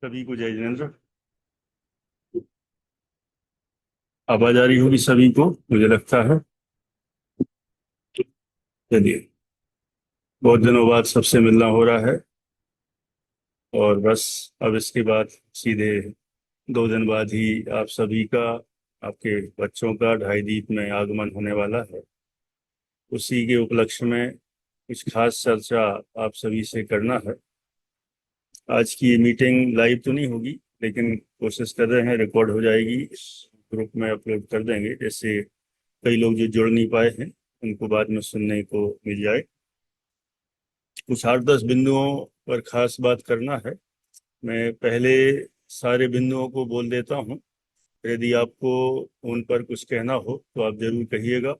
सभी को जय जिनेन्द्र। आवाज आ रही होगी सभी को, मुझे लगता है। चलिए, बहुत दिनों बाद सबसे मिलना हो रहा है। और बस अब इसके बाद सीधे 2 दिन बाद ही आप सभी का, आपके बच्चों का ढाई दीप में आगमन होने वाला है। उसी के उपलक्ष्य में कुछ खास चर्चा आप सभी से करना है। आज की ये मीटिंग लाइव तो नहीं होगी, लेकिन कोशिश कर रहे हैं रिकॉर्ड हो जाएगी, इस ग्रुप में अपलोड कर देंगे, जैसे कई लोग जो जुड़ नहीं पाए हैं उनको बाद में सुनने को मिल जाए। कुछ 8-10 बिंदुओं पर खास बात करना है। मैं पहले सारे बिंदुओं को बोल देता हूँ, यदि आपको उन पर कुछ कहना हो तो आप जरूर कहिएगा।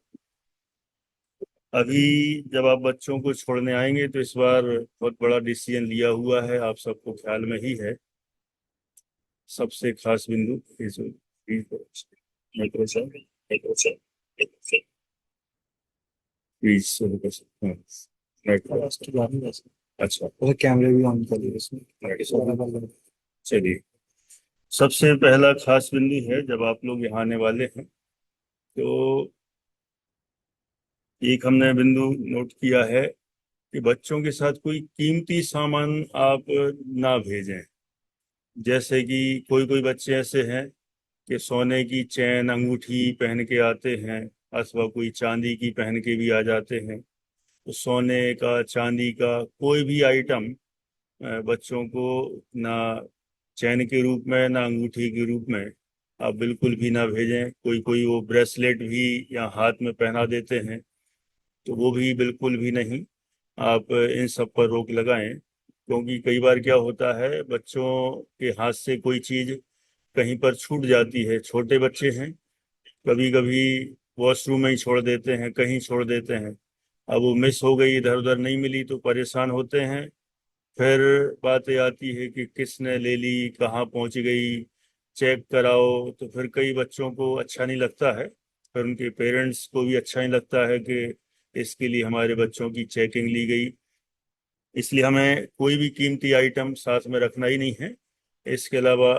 अभी जब आप बच्चों को छोड़ने आएंगे तो इस बार बहुत बड़ा डिसीजन लिया हुआ है, आप सबको ख्याल में ही है। सबसे खास बिंदु ये जो माइक्रोसॉफ्ट प्लीज, अच्छा, कैमरे भी ऑन कर लिए इसमें। चलिए, सबसे पहला खास बिंदु है, जब आप लोग यहाँ आने वाले हैं तो एक हमने बिंदु नोट किया है कि बच्चों के साथ कोई कीमती सामान आप ना भेजें। जैसे कि कोई कोई बच्चे ऐसे हैं कि सोने की चैन अंगूठी पहन के आते हैं, अथवा कोई चांदी की पहन के भी आ जाते हैं। तो सोने का, चांदी का कोई भी आइटम बच्चों को ना चैन के रूप में ना अंगूठी के रूप में आप बिल्कुल भी ना भेजें। कोई कोई वो ब्रेसलेट भी या हाथ में पहना देते हैं, तो वो भी बिल्कुल भी नहीं। आप इन सब पर रोक लगाएं, क्योंकि कई बार क्या होता है, बच्चों के हाथ से कोई चीज़ कहीं पर छूट जाती है। छोटे बच्चे हैं, कभी कभी वॉशरूम में ही छोड़ देते हैं, कहीं छोड़ देते हैं। अब वो मिस हो गई, इधर उधर नहीं मिली तो परेशान होते हैं। फिर बात ये आती है कि किसने ले ली, कहाँ पहुंच गई, चेक कराओ। तो फिर कई बच्चों को अच्छा नहीं लगता है, फिर उनके पेरेंट्स को भी अच्छा नहीं लगता है कि इसके लिए हमारे बच्चों की चेकिंग ली गई। इसलिए हमें कोई भी कीमती आइटम साथ में रखना ही नहीं है। इसके अलावा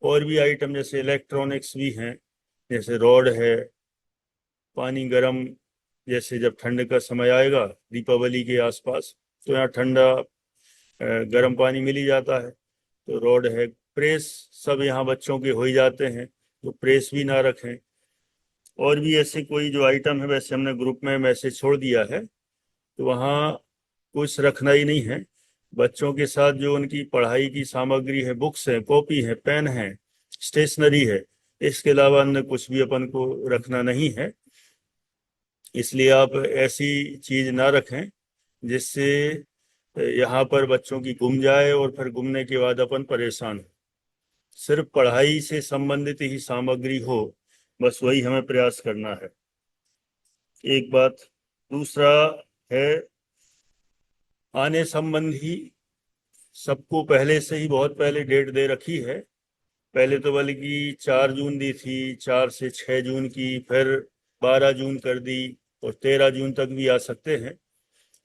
और भी आइटम जैसे इलेक्ट्रॉनिक्स भी हैं, जैसे रॉड है, पानी गर्म, जैसे जब ठंड का समय आएगा दीपावली के आसपास, तो यहाँ ठंडा गर्म पानी मिल ही जाता है। तो रॉड है, प्रेस, सब यहाँ बच्चों के हो ही जाते हैं, तो प्रेस भी ना रखें। और भी ऐसे कोई जो आइटम है, वैसे हमने ग्रुप में मैसेज छोड़ दिया है, तो वहाँ कुछ रखना ही नहीं है। बच्चों के साथ जो उनकी पढ़ाई की सामग्री है, बुक्स है, कॉपी है, पेन है, स्टेशनरी है, इसके अलावा अन्य कुछ भी अपन को रखना नहीं है। इसलिए आप ऐसी चीज ना रखें जिससे यहाँ पर बच्चों की गुम जाए और फिर गुमने के बाद अपन परेशान हो। सिर्फ पढ़ाई से संबंधित ही सामग्री हो, बस वही हमें प्रयास करना है। एक बात। दूसरा है, आने संबंधी सबको पहले से ही बहुत पहले डेट दे रखी है। पहले तो बल्कि 4 जून दी थी, 4 से 6 जून की, फिर 12 जून कर दी, और 13 जून तक भी आ सकते हैं।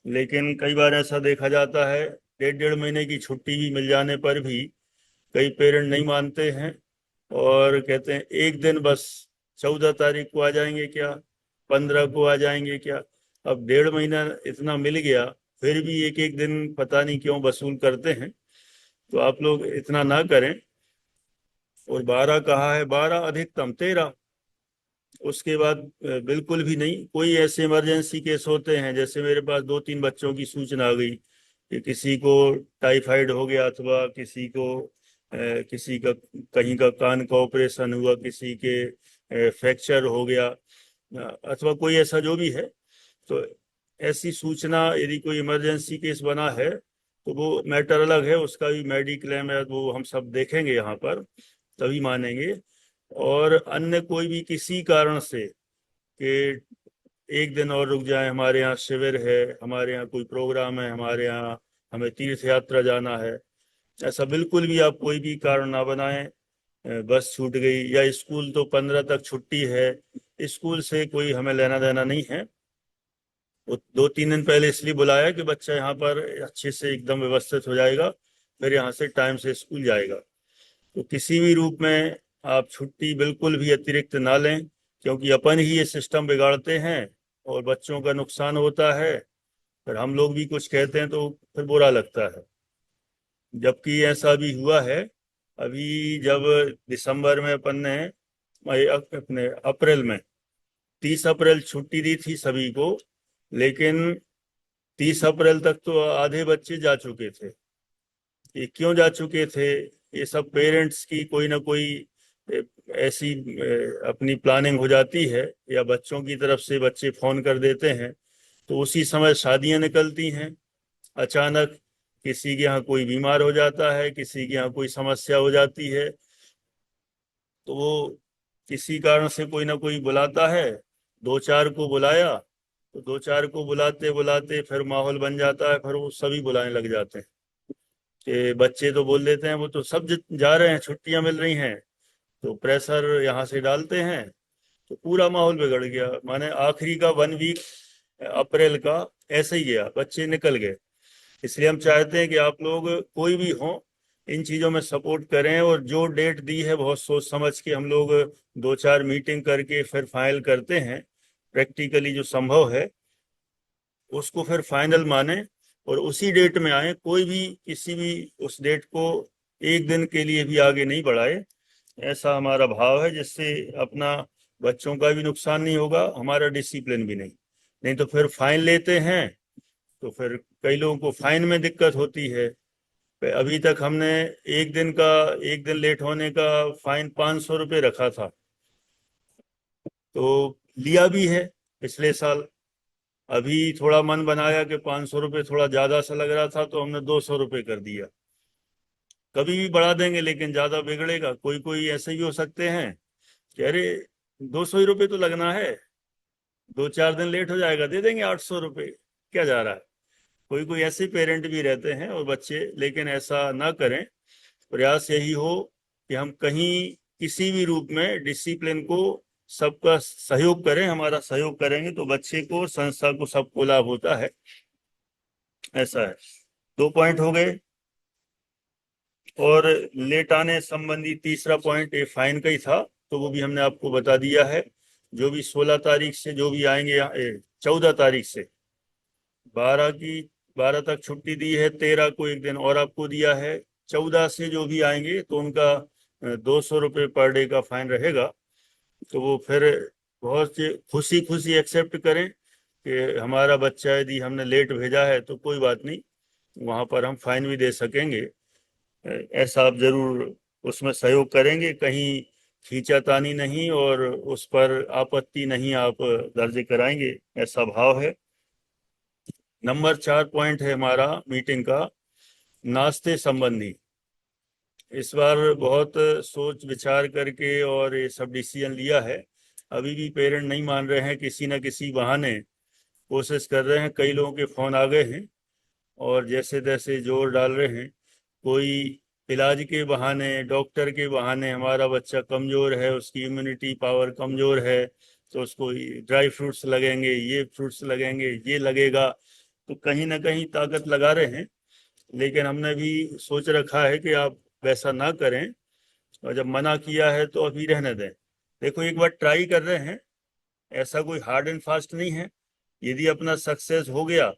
लेकिन कई बार ऐसा देखा जाता है, 1.5 महीने की छुट्टी भी मिल जाने पर भी कई पेरेंट नहीं मानते हैं और कहते हैं एक दिन बस, 14 तारीख को आ जाएंगे क्या, 15 को आ जाएंगे क्या। अब 1.5 महीना इतना मिल गया, फिर भी एक एक दिन पता नहीं क्यों वसूल करते हैं। तो आप लोग इतना ना करें। और 12 कहा है, 12 अधिकतम 13, उसके बाद बिल्कुल भी नहीं। कोई ऐसे इमरजेंसी केस होते हैं, जैसे मेरे पास 2-3 बच्चों की सूचना आ गई कि किसी को टाइफाइड हो गया, अथवा किसी को किसी का कहीं का कान का ऑपरेशन हुआ, किसी के फ्रैक्चर हो गया, अथवा कोई ऐसा जो भी है। तो ऐसी सूचना यदि कोई इमरजेंसी केस बना है तो वो मैटर अलग है, उसका भी मेडिक्लेम है, वो हम सब देखेंगे यहाँ पर, तभी मानेंगे। और अन्य कोई भी किसी कारण से कि एक दिन और रुक जाए, हमारे यहाँ शिविर है, हमारे यहाँ कोई प्रोग्राम है, हमारे यहाँ हमें तीर्थ यात्रा जाना है, ऐसा बिल्कुल भी आप कोई भी कारण ना बनाएं। बस छूट गई, या स्कूल तो 15 तक छुट्टी है, स्कूल से कोई हमें लेना देना नहीं है। वो 2-3 दिन पहले इसलिए बुलाया कि बच्चा यहाँ पर अच्छे से एकदम व्यवस्थित हो जाएगा, फिर यहाँ से टाइम से स्कूल जाएगा। तो किसी भी रूप में आप छुट्टी बिल्कुल भी अतिरिक्त ना लें, क्योंकि अपन ही ये सिस्टम बिगाड़ते हैं और बच्चों का नुकसान होता है। फिर हम लोग भी कुछ कहते हैं तो फिर बुरा लगता है। जबकि ऐसा भी हुआ है, अभी जब दिसंबर में अपन ने अपने अप्रैल में 30 अप्रैल छुट्टी दी थी सभी को, लेकिन 30 अप्रैल तक तो आधे बच्चे जा चुके थे। ये क्यों जा चुके थे? ये सब पेरेंट्स की कोई ना कोई ऐसी अपनी प्लानिंग हो जाती है, या बच्चों की तरफ से बच्चे फोन कर देते हैं, तो उसी समय शादियां निकलती हैं। अचानक किसी के यहाँ कोई बीमार हो जाता है, किसी के यहाँ कोई समस्या हो जाती है, तो वो किसी कारण से कोई ना कोई बुलाता है। दो चार को बुलाया तो दो चार को बुलाते बुलाते फिर माहौल बन जाता है, फिर वो सभी बुलाने लग जाते हैं कि बच्चे तो बोल देते हैं वो तो सब जा रहे हैं, छुट्टियां मिल रही हैं, तो प्रेशर यहाँ से डालते हैं। तो पूरा माहौल बिगड़ गया। माने आखिरी का 1 वीक अप्रैल का ऐसे ही गया, बच्चे निकल गए। इसलिए हम चाहते हैं कि आप लोग कोई भी हो, इन चीज़ों में सपोर्ट करें, और जो डेट दी है बहुत सोच समझ के हम लोग 2-4 मीटिंग करके फिर फाइनल करते हैं। प्रैक्टिकली जो संभव है उसको फिर फाइनल माने और उसी डेट में आए। कोई भी किसी भी उस डेट को एक दिन के लिए भी आगे नहीं बढ़ाए, ऐसा हमारा भाव है, जिससे अपना बच्चों का भी नुकसान नहीं होगा, हमारा डिसिप्लिन भी नहीं। नहीं तो फिर फाइन लेते हैं तो फिर कई लोगों को फाइन में दिक्कत होती है। अभी तक हमने एक दिन लेट होने का फाइन 500 रुपये रखा था, तो लिया भी है पिछले साल। अभी थोड़ा मन बनाया कि 500 रुपये थोड़ा ज्यादा सा लग रहा था, तो हमने 200 रुपये कर दिया। कभी भी बढ़ा देंगे लेकिन ज्यादा बिगड़ेगा। कोई कोई ऐसे भी हो सकते हैं कि अरे 200 ही रुपये तो लगना है, 2-4 दिन लेट हो जाएगा, दे देंगे 800 रुपये, क्या जा रहा है। कोई कोई ऐसे पेरेंट भी रहते हैं और बच्चे, लेकिन ऐसा ना करें। प्रयास यही हो कि हम कहीं किसी भी रूप में डिसिप्लिन को सबका सहयोग करें। हमारा सहयोग करेंगे तो बच्चे को, संस्था को, सबको लाभ होता है। ऐसा है। 2 पॉइंट हो गए। और लेट आने संबंधी तीसरा पॉइंट ये फाइन का ही था, तो वो भी हमने आपको बता दिया है। जो भी 16 तारीख से जो भी आएंगे, 14 तारीख से 12 तक छुट्टी दी है, 13 को एक दिन और आपको दिया है। 14 से जो भी आएंगे तो उनका 200 रुपये पर डे का फाइन रहेगा। तो वो फिर बहुत खुशी खुशी एक्सेप्ट करें कि हमारा बच्चा यदि हमने लेट भेजा है तो कोई बात नहीं, वहाँ पर हम फाइन भी दे सकेंगे। ऐसा आप जरूर उसमें सहयोग करेंगे, कहीं खींचातानी नहीं और उस पर आपत्ति नहीं आप दर्ज कराएंगे, ऐसा भाव है। नंबर 4 पॉइंट है हमारा मीटिंग का, नाश्ते संबंधी। इस बार बहुत सोच विचार करके और ये सब डिसीजन लिया है। अभी भी पेरेंट नहीं मान रहे हैं, किसी न किसी बहाने कोशिश कर रहे हैं। कई लोगों के फोन आ गए हैं और जैसे तैसे जोर डाल रहे हैं। कोई इलाज के बहाने, डॉक्टर के बहाने, हमारा बच्चा कमजोर है, उसकी इम्यूनिटी पावर कमजोर है, तो उसको ड्राई फ्रूट्स लगेंगे, ये फ्रूट्स लगेंगे, ये लगेगा, तो कहीं ना कहीं ताकत लगा रहे हैं। लेकिन हमने भी सोच रखा है कि आप वैसा ना करें, और जब मना किया है तो अभी रहने दें। देखो, एक बार ट्राई कर रहे हैं, ऐसा कोई हार्ड एंड फास्ट नहीं है। यदि अपना सक्सेस हो गया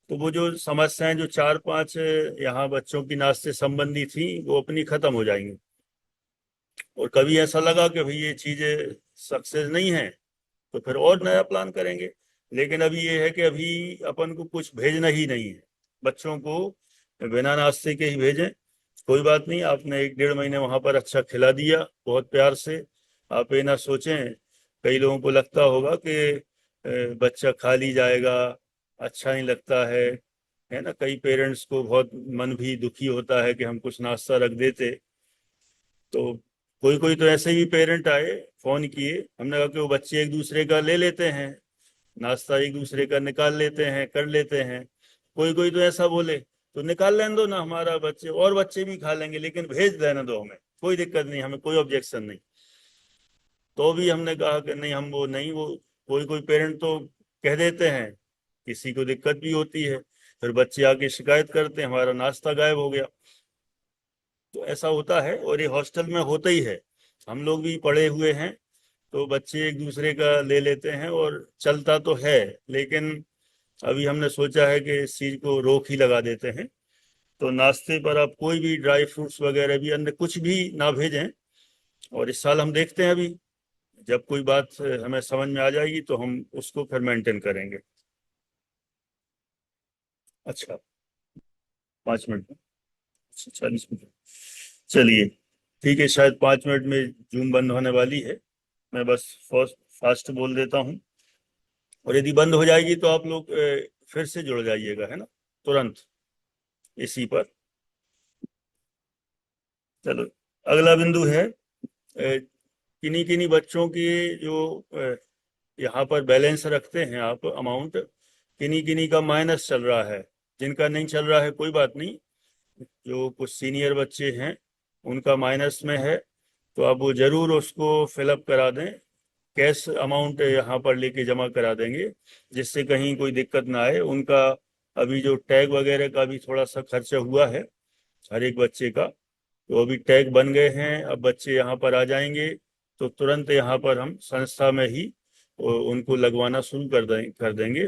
तो वो जो समस्याएं जो 4-5 यहाँ बच्चों की नाश्ते संबंधी थी, वो अपनी खत्म हो जाएंगी। और कभी ऐसा लगा कि भाई ये चीजें सक्सेस नहीं है, तो फिर और नया प्लान करेंगे। लेकिन अभी ये है कि अभी अपन को कुछ भेजना ही नहीं है, बच्चों को बिना नाश्ते के ही भेजें। कोई बात नहीं, आपने 1-1.5 महीने वहां पर अच्छा खिला दिया बहुत प्यार से। आप ये ना सोचें, कई लोगों को लगता होगा कि बच्चा खा ली जाएगा, अच्छा नहीं लगता है ना। कई पेरेंट्स को बहुत मन भी दुखी होता है कि हम कुछ नाश्ता रख देते। तो कोई कोई तो ऐसे भी पेरेंट आए, फोन किए, हमने कहा कि वो बच्चे एक दूसरे का ले लेते हैं, नाश्ता एक दूसरे का निकाल लेते हैं, कर लेते हैं। कोई कोई तो ऐसा बोले तो निकाल लेने दो ना, हमारा बच्चे और बच्चे भी खा लेंगे, लेकिन भेज देने दो, हमें कोई दिक्कत नहीं, हमें कोई ऑब्जेक्शन नहीं। तो भी हमने कहा कि नहीं, हम वो नहीं, वो कोई कोई पेरेंट तो कह देते हैं, किसी को दिक्कत भी होती है, फिर बच्चे आके शिकायत करते हैं हमारा नाश्ता गायब हो गया। तो ऐसा होता है, और ये हॉस्टल में होता ही है। हम लोग भी पढ़े हुए हैं, तो बच्चे एक दूसरे का ले लेते हैं और चलता तो है, लेकिन अभी हमने सोचा है कि इस चीज को रोक ही लगा देते हैं। तो नाश्ते पर आप कोई भी ड्राई फ्रूट्स वगैरह भी, अन्य कुछ भी ना भेजें। और इस साल हम देखते हैं, अभी जब कोई बात हमें समझ में आ जाएगी तो हम उसको फिर मेंटेन करेंगे। अच्छा, 5 मिनट में, अच्छा 40 मिनट, चलिए ठीक है। शायद 5 मिनट में जूम बंद होने वाली है। मैं बस फास्ट फास्ट बोल देता हूँ, और यदि बंद हो जाएगी तो आप लोग फिर से जुड़ जाइएगा, है ना, तुरंत इसी पर। चलो, अगला बिंदु है किन्हीं किन्हीं बच्चों की जो यहाँ पर बैलेंस रखते हैं आप अमाउंट, किन्हीं किन्हीं का माइनस चल रहा है। जिनका नहीं चल रहा है कोई बात नहीं, जो कुछ सीनियर बच्चे हैं उनका माइनस में है, तो आप वो जरूर उसको फिलअप करा दें। कैश अमाउंट यहाँ पर लेके जमा करा देंगे, जिससे कहीं कोई दिक्कत ना आए। उनका अभी जो टैग वगैरह का भी थोड़ा सा खर्चा हुआ है हर एक बच्चे का, तो अभी टैग बन गए हैं। अब बच्चे यहाँ पर आ जाएंगे तो तुरंत यहाँ पर हम संस्था में ही उनको लगवाना शुरू कर देंगे।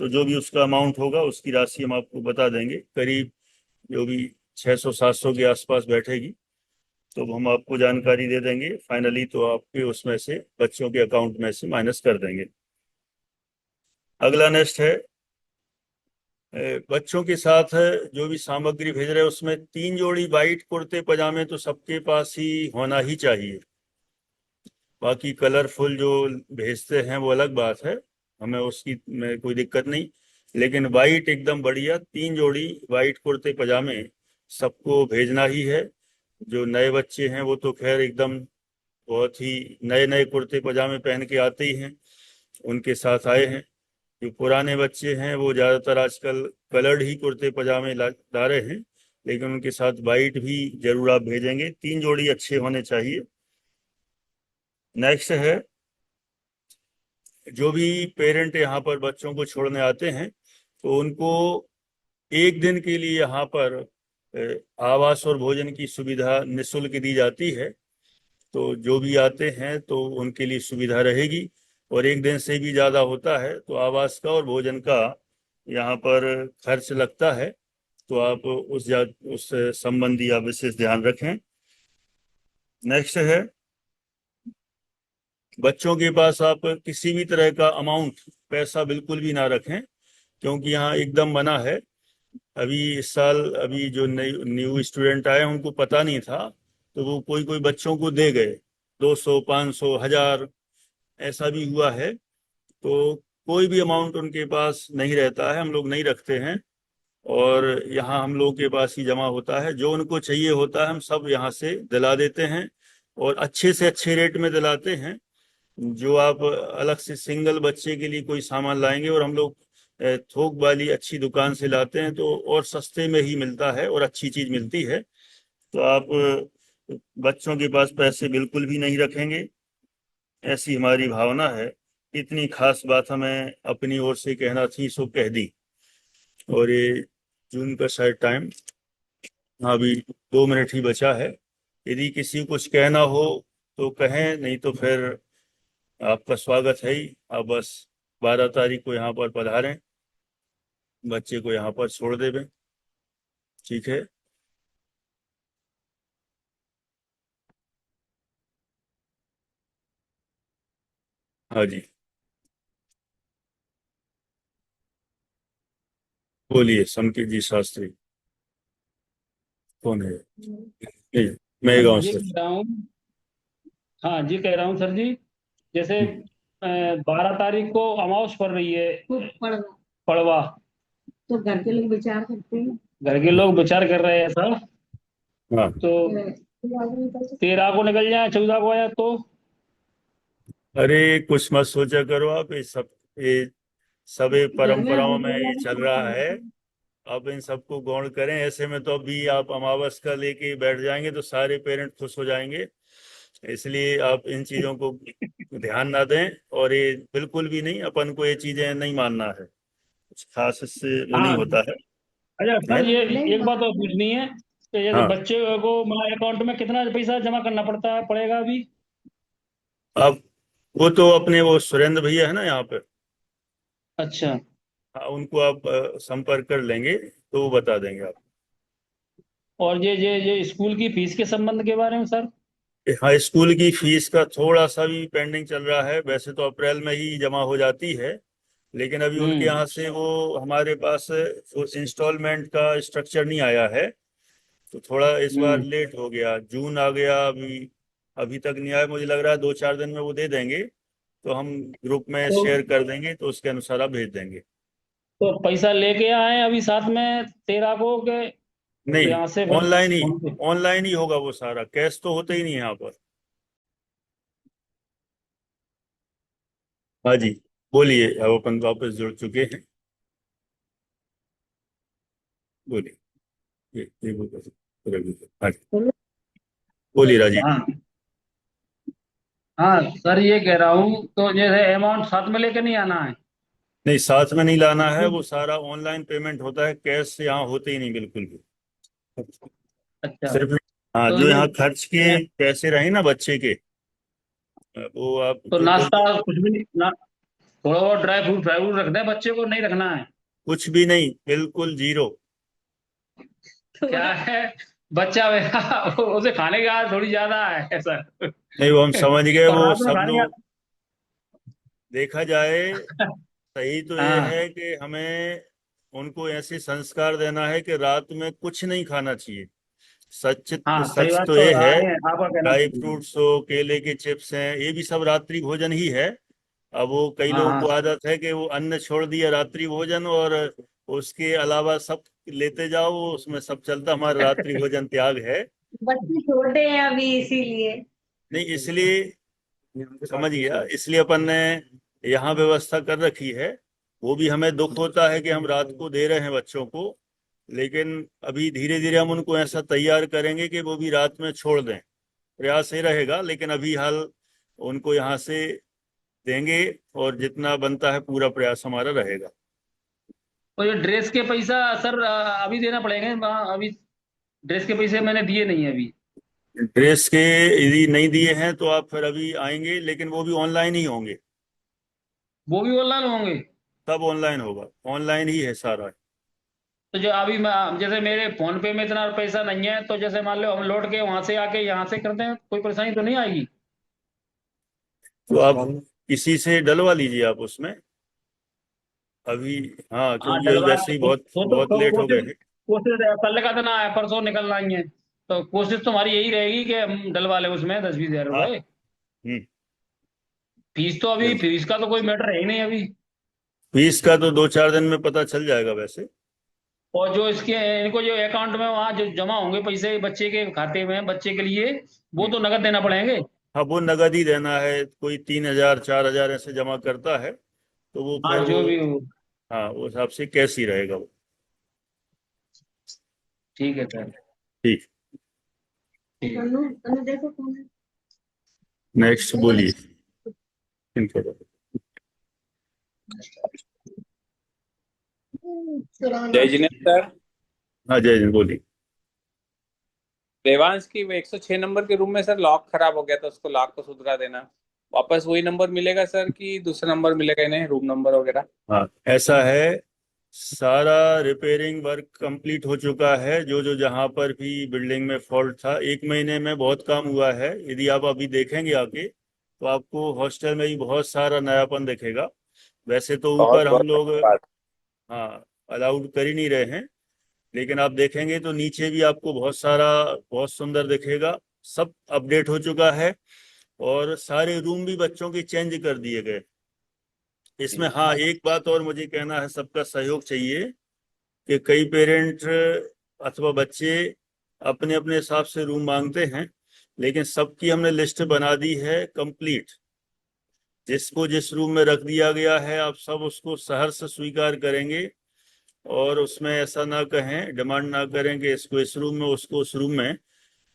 तो जो भी उसका अमाउंट होगा उसकी राशि हम आपको बता देंगे, करीब जो भी 600-700 के आसपास बैठेगी, तो हम आपको जानकारी दे देंगे फाइनली। तो आपके उसमें से बच्चों के अकाउंट में से माइनस कर देंगे। अगला नेक्स्ट है बच्चों के साथ जो भी सामग्री भेज रहे हैं उसमें 3 जोड़ी वाइट कुर्ते पजामे तो सबके पास ही होना ही चाहिए। बाकी कलरफुल जो भेजते हैं वो अलग बात है, हमें उसकी में कोई दिक्कत नहीं। लेकिन वाइट एकदम बढ़िया 3 जोड़ी वाइट कुर्ते पजामे सबको भेजना ही है। जो नए बच्चे हैं वो तो खैर एकदम बहुत ही नए नए कुर्ते पजामे पहन के आते ही हैं, उनके साथ आए हैं। जो पुराने बच्चे हैं वो ज़्यादातर आजकल कलर्ड ही कुर्ते पजामे ला रहे हैं, लेकिन उनके साथ वाइट भी जरूर आप भेजेंगे। 3 जोड़ी अच्छे होने चाहिए। नेक्स्ट है जो भी पेरेंट यहाँ पर बच्चों को छोड़ने आते हैं तो उनको एक दिन के लिए यहाँ पर आवास और भोजन की सुविधा निःशुल्क दी जाती है। तो जो भी आते हैं तो उनके लिए सुविधा रहेगी, और एक दिन से भी ज़्यादा होता है तो आवास का और भोजन का यहाँ पर खर्च लगता है। तो आप उस संबंधी आप विशेष ध्यान रखें। नेक्स्ट है बच्चों के पास आप किसी भी तरह का अमाउंट पैसा बिल्कुल भी ना रखें, क्योंकि यहाँ एकदम मना है। अभी इस साल अभी जो न्यू स्टूडेंट आए उनको पता नहीं था, तो वो कोई कोई बच्चों को दे गए, 200, 500, 1000, ऐसा भी हुआ है। तो कोई भी अमाउंट उनके पास नहीं रहता है, हम लोग नहीं रखते हैं। और यहाँ हम लोग के पास ही जमा होता है, जो उनको चाहिए होता है हम सब यहाँ से दिला देते हैं, और अच्छे से अच्छे रेट में दिलाते हैं। जो आप अलग से सिंगल बच्चे के लिए कोई सामान लाएंगे और हम लोग थोक वाली अच्छी दुकान से लाते हैं तो और सस्ते में ही मिलता है और अच्छी चीज मिलती है। तो आप बच्चों के पास पैसे बिल्कुल भी नहीं रखेंगे, ऐसी हमारी भावना है। इतनी खास बात हमें अपनी ओर से कहना थी सो कह दी। और ये जून का शायद टाइम, हाँ अभी 2 मिनट ही बचा है। यदि किसी को कुछ कहना हो तो कहें, नहीं तो फिर आपका स्वागत है ही। आप बस 12 तारीख को यहाँ पर पधारें, बच्चे को यहाँ पर छोड़ देवें, ठीक है। हाँ जी, बोलिए संकेत जी शास्त्री, कौन है? नहीं, मैं गाँव ये से। कह रहा हूँ। हाँ जी, कह रहा हूँ सर जी। जैसे 12 तारीख को अमावस पड़ रही है, वो पड़वा। पड़वा। तो घर के लोग विचार करते हैं। घर के लोग विचार कर रहे हैं सर। हाँ, तो 13 को निकल जाए, 14 को आया तो। अरे कुछ मत सोचा करो आप, ये सब ये घर में परंपराओं अभी में ये चल रहा है। आप इन सबको गौण करें। ऐसे में तो अभी आप अमावस का लेके बैठ जाएंगे तो सारे पेरेंट खुश हो जाएंगे, इसलिए आप इन चीजों को ध्यान ना दें। और ये बिल्कुल भी नहीं, अपन को ये चीजें नहीं मानना है, कुछ खास इससे वो नहीं हाँ। होता अच्छा है सर, ये नहीं एक बात और पूछनी है। तो जैसे हाँ, बच्चे को मेरे अकाउंट में कितना पैसा जमा करना पड़ेगा अभी? अब वो तो अपने वो सुरेंद्र भैया है ना यहाँ पे, अच्छा। हाँ, उनको आप संपर्क कर लेंगे तो वो बता देंगे आप। और ये स्कूल की फीस के संबंध के बारे में सर? हाँ, स्कूल की फीस का थोड़ा सा भी पेंडिंग चल रहा है, वैसे तो अप्रैल में ही जमा हो जाती है, लेकिन अभी उनके हम्म। यहाँ से वो हमारे पास वो इंस्टॉलमेंट का स्ट्रक्चर नहीं आया है, तो थोड़ा इस बार हम्म। लेट हो गया। जून आ गया, अभी अभी तक नहीं आया। मुझे लग रहा है 2-4 दिन में वो दे देंगे, तो हम ग्रुप में तो शेयर कर देंगे, तो उसके अनुसार आप भेज देंगे। तो पैसा लेके आए अभी साथ में 13 को के नहीं, यहाँ से ऑनलाइन ही, फोन पे? ऑनलाइन ही होगा वो सारा, कैश तो होता ही नहीं है यहाँ पर। हाँ जी, बोलिए, अब अपन वापस जुड़ चुके हैं, बोलिए। ये बोलिए। हाँ जी, बोलिए राजीव। हाँ। हाँ सर, ये कह रहा हूँ तो जैसे अमाउंट साथ में लेके नहीं आना है? नहीं, साथ में नहीं लाना है, वो सारा ऑनलाइन पेमेंट होता है, कैश यहाँ होते ही नहीं बिल्कुल भी। अच्छा। सिर्फ, हाँ, तो जो ये यहाँ खर्च के पैसे रहे ना बच्चे के, वो आप तो जो कोई नाश्ता कुछ भी नहीं ना? थोड़ा बहुत ड्राई फ्रूट रखना है, बच्चे को नहीं रखना है? कुछ भी नहीं, बिल्कुल जीरो। क्या है, बच्चा मेरा उसे खाने की आदत थोड़ी ज्यादा है सर। नहीं, वो हम समझ गए, और वो रात में सब खाने लोग, का। देखा जाए, सही तो ये हाँ। है कि हमें उनको ऐसे संस्कार देना है कि रात में कुछ नहीं खाना चाहिए। सच, हाँ सही सच बात तो तो ये है, है, आपका कहना ड्राई सही है। फ्रूट्स हो, केले के चिप्स हैं, ये भी सब रात्रि भोजन ही है। अब वो कई हाँ लोगों हाँ। को आदत है कि वो अन्न छोड़ दिया रात्रि भोजन, और उसके अलावा सब लेते जाओ, उसमें सब चलता, हमारा रात्रि भोजन त्याग है। बच्चे छोटे हैं अभी इसीलिए। नहीं, इसलिए समझ गया, इसलिए अपन ने यहाँ व्यवस्था कर रखी है। वो भी हमें दुख होता है कि हम रात को दे रहे हैं बच्चों को, लेकिन अभी धीरे धीरे हम उनको ऐसा तैयार करेंगे कि वो भी रात में छोड़ दें। प्रयास ही रहेगा, लेकिन अभी हाल उनको यहाँ से देंगे, और जितना बनता है पूरा प्रयास हमारा रहेगा। और ये ड्रेस के पैसा सर अभी देना पड़ेगा? अभी ड्रेस के पैसे मैंने दिए नहीं अभी। ड्रेस के यदि नहीं दिए हैं तो आप फिर अभी आएंगे, लेकिन वो भी ऑनलाइन ही होंगे। वो भी ऑनलाइन होंगे? सब ऑनलाइन होगा, ऑनलाइन ही है सारा। तो जो अभी मैं जैसे मेरे फोन पे में इतना पैसा नहीं है, तो जैसे मान लो हम लौट के वहां से आके यहाँ से करते हैं, कोई परेशानी तो नहीं आएगी? तो आप किसी से डलवा लीजिए आप उसमें अभी। हाँ, हाँ क्योंकि अभी डलवा वैसे ही बहुत बहुत तो लेट हो गए कोशिश, हैं। कोशिश कल का दिन है, परसों निकलना ही है। तो कोशिश तो हमारी यही रहेगी कि हम डलवा लें उसमें 10-20 हजार हाँ। रुपए। हम्म। फीस तो अभी, बिल्कुल। फीस का तो कोई मैटर है ही नहीं अभी। फीस का तो 2-4 दिन में पता चल जाएगा वैसे। और जो इसके इनको जो अकाउंट में वहाँ जो जमा होंगे पैसे बच्चे के खाते में, बच्चे के लिए, वो हम्म। तो नगद देना पड़ेंगे? हाँ, वो नगद ही देना है, कोई 3,000 4,000 ऐसे जमा करता है, तो वो हाँ फिर वो, जो भी हो। हाँ, वो हिसाब से कैश ही रहेगा वो। ठीक है सर। ठीक। ठीक है। तनु तनु देखो कौन है। नेक्स्ट बोलिए, इनको। सुराना। जय जिनेश सर। हाँ, जय जय, बोलिए। देवांश की वो 106 नंबर के रूम में सर लॉक खराब हो गया था, उसको लॉक को सुधरा देना। वापस वही नंबर मिलेगा सर कि दूसरा नंबर मिलेगा इन्हें, रूम नंबर वगैरह? हाँ, ऐसा है, सारा रिपेयरिंग वर्क कंप्लीट हो चुका है, जो जो जहाँ पर भी बिल्डिंग में फॉल्ट था, 1 महीने में बहुत काम हुआ है। यदि आप अभी देखेंगे आके, तो आपको हॉस्टल में भी बहुत सारा नयापन दिखेगा। वैसे तो बहुत ऊपर हम बहुत लोग, धन्यवाद। हाँ, अलाउड कर ही नहीं रहे हैं, लेकिन आप देखेंगे तो नीचे भी आपको बहुत सारा, बहुत सुंदर दिखेगा। सब अपडेट हो चुका है, और सारे रूम भी बच्चों के चेंज कर दिए गए। इसमें, हाँ, एक बात और मुझे कहना है, सबका सहयोग चाहिए, कि कई पेरेंट अथवा बच्चे अपने अपने हिसाब से रूम मांगते हैं, लेकिन सबकी हमने लिस्ट बना दी है कंप्लीट। जिसको जिस रूम में रख दिया गया है, आप सब उसको सहर्ष स्वीकार करेंगे, और उसमें ऐसा ना कहें, डिमांड ना करें कि इसको इस रूम में, उसको उस रूम में।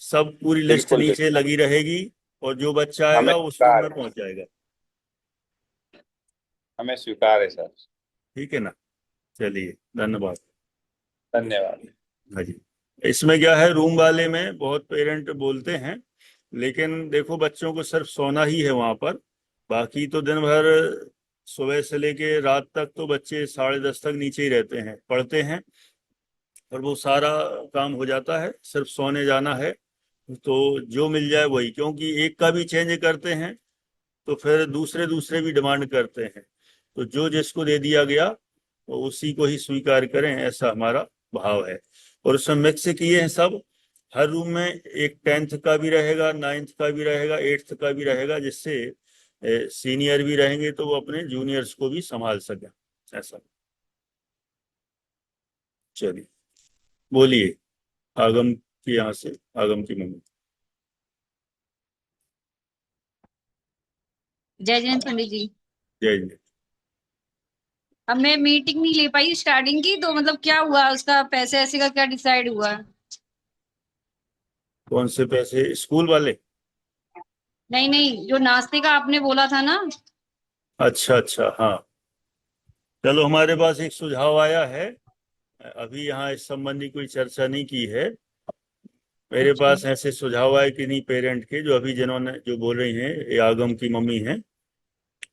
सब पूरी लिस्ट बिल्कुल नीचे बिल्कुल। लगी रहेगी, और जो बच्चा हमें आएगा उस रूम स्वीकार में है। पहुंच जाएगा। हमें स्वीकार है सर। ठीक है ना? चलिए, धन्यवाद। धन्यवाद। हाँ जी। इसमें क्या है, रूम वाले में बहुत पेरेंट बोलते हैं, लेकिन देखो बच्चों को सिर्फ सोना ही है वहां पर, बाकी तो दिन भर सुबह से लेके रात तक तो बच्चे 10:30 तक नीचे ही रहते हैं, पढ़ते हैं, और वो सारा काम हो जाता है, सिर्फ सोने जाना है। तो जो मिल जाए वही, क्योंकि एक का भी चेंज करते हैं तो फिर दूसरे दूसरे भी डिमांड करते हैं, तो जो जिसको दे दिया गया वो उसी को ही स्वीकार करें, ऐसा हमारा भाव है। और उसमें मिक्स किए हैं सब, हर रूम में एक 10th का भी रहेगा, 9th का भी रहेगा, 8th का भी रहेगा, जिससे सीनियर भी रहेंगे तो वो अपने जूनियर्स को भी संभाल सकें, ऐसा। चलिए बोलिए, आगम की यहाँ से, आगम की मम्मी। जय जयंत पंडित जी। जय जय। अब मैं मीटिंग नहीं ले पाई स्टार्टिंग की, तो मतलब क्या हुआ उसका, पैसे ऐसे का क्या डिसाइड हुआ? कौन से पैसे, स्कूल वाले? नहीं नहीं, जो नाश्ते का आपने बोला था ना। अच्छा अच्छा, हाँ। चलो, हमारे पास एक सुझाव आया है, अभी यहाँ इस संबंधी कोई चर्चा नहीं की है। मेरे अच्छा। पास ऐसे सुझाव आए कि नहीं पेरेंट के, जो अभी जिन्होंने जो बोल रही हैं, ये आगम की मम्मी हैं,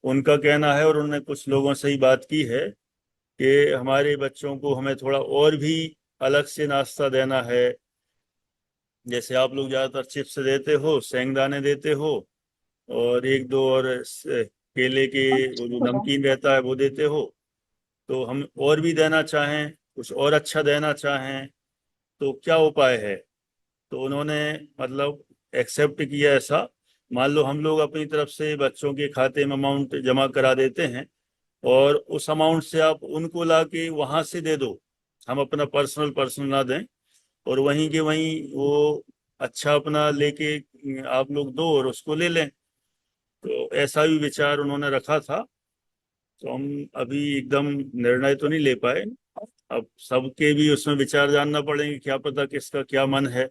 उनका कहना है, और उन्होंने कुछ लोगों से ही बात की है कि हमारे बच्चों को हमें थोड़ा और भी अलग से नाश्ता देना है। जैसे आप लोग ज़्यादातर चिप्स देते हो, सेंगदाने देते हो, और एक दो और केले के वो जो नमकीन रहता है वो देते हो, तो हम और भी देना चाहें, कुछ और अच्छा देना चाहें, तो क्या उपाय है? तो उन्होंने मतलब एक्सेप्ट किया ऐसा, मान लो हम लोग अपनी तरफ से बच्चों के खाते में अमाउंट जमा करा देते हैं, और उस अमाउंट से आप उनको ला के वहां से दे दो, हम अपना पर्सनल पर्सनल ना दें, और वहीं के वहीं वो अच्छा अपना लेके आप लोग दो और उसको ले लें। तो ऐसा भी विचार उन्होंने रखा था, तो हम अभी एकदम निर्णय तो नहीं ले पाए, अब सबके भी उसमें विचार जानना पड़ेंगे, क्या पता किसका क्या मन है।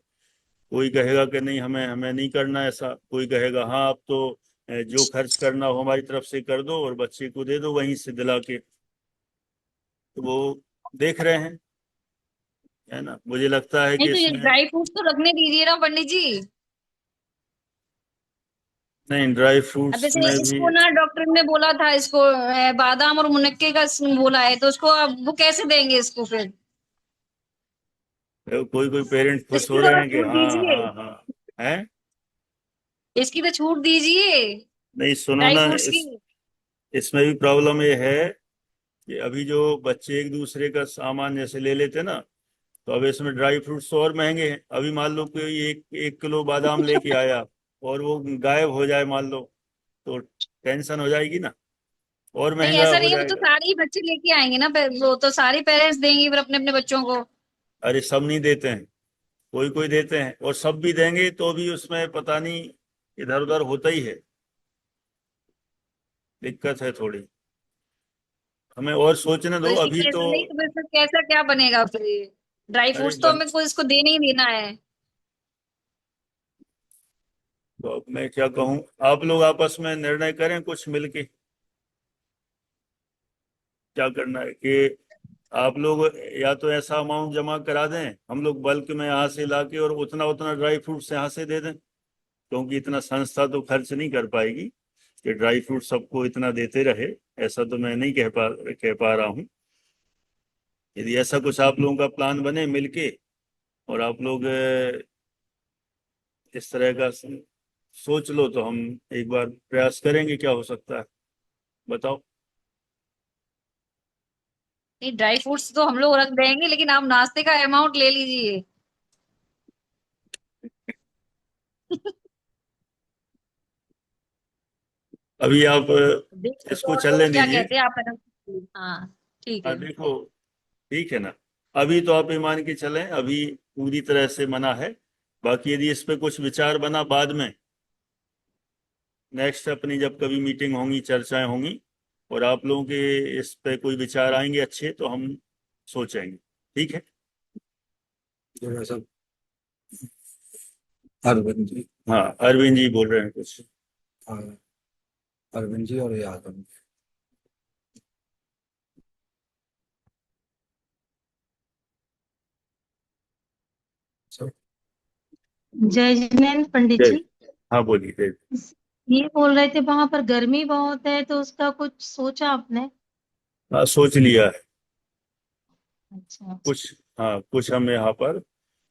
कोई कहेगा कि नहीं, हमें हमें नहीं करना ऐसा, कोई कहेगा हाँ आप तो जो खर्च करना हो हमारी तरफ से कर दो और बच्चे को दे दो वहीं से दिला के, तो वो देख रहे हैं, है ना। मुझे लगता है नहीं कि तो ये इसमें, ड्राई फ्रूट्स तो रखने दीजिए ना पंडित जी। नहीं, ड्राई अब फ्रूट्स जैसे में भी, इसको ना डॉक्टर ने बोला था, इसको बादाम और मुनक्के का बोला है, तो उसको अब वो कैसे देंगे इसको फिर? कोई कोई पेरेंट खुश इसकी हो तो रहे हैं कि छूट हाँ दीजिए, हाँ हाँ, है। इसकी तो छूट दीजिए, नहीं सुनो ड्राई ना, फ्रूट्स की। इसमें भी प्रॉब्लम ये है कि अभी जो बच्चे एक दूसरे का सामान जैसे ले लेते ना, तो अब इसमें ड्राई फ्रूट्स तो और महंगे हैं। अभी मान लो कोई 1 किलो बादाम लेके आया और वो गायब हो जाए मान लो, तो टेंशन हो जाएगी ना, और नहीं महंगा ऐसा हो नहीं है, वो तो जाएगा। सारे ही बच्चे लेके आएंगे ना, वो तो सारे पेरेंट्स देंगे फिर अपने अपने बच्चों को। अरे सब नहीं देते हैं, कोई कोई देते हैं, और सब भी देंगे तो भी उसमें पता नहीं इधर उधर होता ही है, दिक्कत है थोड़ी, हमें और सोचने तो दो इसी अभी वजह तो। से नहीं, तो फिर कैसा क्या बनेगा फिर ये? ड्राई अरे फ्रूट्स तो हमें को इसको देने ही देना है। तो अब मैं क्या कहूँ, आप लोग आपस में निर्णय करें कुछ मिलके, क्या करना है कि आप लोग या तो ऐसा अमाउंट जमा करा दें, हम लोग बल्क में यहाँ से लाके और उतना उतना ड्राई फ्रूट्स यहाँ से दे दें, क्योंकि इतना संस्था तो खर्च नहीं कर पाएगी कि ड्राई फ्रूट सबको इतना देते रहे, ऐसा तो मैं नहीं कह पा रहा हूँ। यदि ऐसा कुछ आप लोगों का प्लान बने मिलके, और आप लोग इस तरह का सोच लो, तो हम एक बार प्रयास करेंगे, क्या हो सकता है बताओ। नहीं ड्राई फ्रूट्स तो हम लोग रख देंगे, लेकिन आप नाश्ते का अमाउंट ले लीजिए। अभी आप देखो तो इसको और लोग चलने क्या दीजिए। कहते हैं आप। हाँ ठीक है। देखो, ठीक है ना, अभी तो आप ये मान के चलें, अभी पूरी तरह से मना है, बाकी यदि इस पे कुछ विचार बना बाद में, नेक्स्ट अपनी जब कभी मीटिंग होंगी, चर्चाएं होंगी, और आप लोगों के इस पे कोई विचार आएंगे अच्छे, तो हम सोचेंगे, ठीक है। जो सब अरविंद जी। हाँ, अरविंद जी बोल रहे हैं कुछ। हाँ, अरविंद जी और ये आगम। जय जिनेन्द्र पंडित जय। जी, हाँ बोलिए जय। ये बोल रहे थे वहां पर गर्मी बहुत है तो उसका कुछ सोचा आपने? हाँ सोच लिया है अच्छा। कुछ। हाँ कुछ हम यहाँ पर,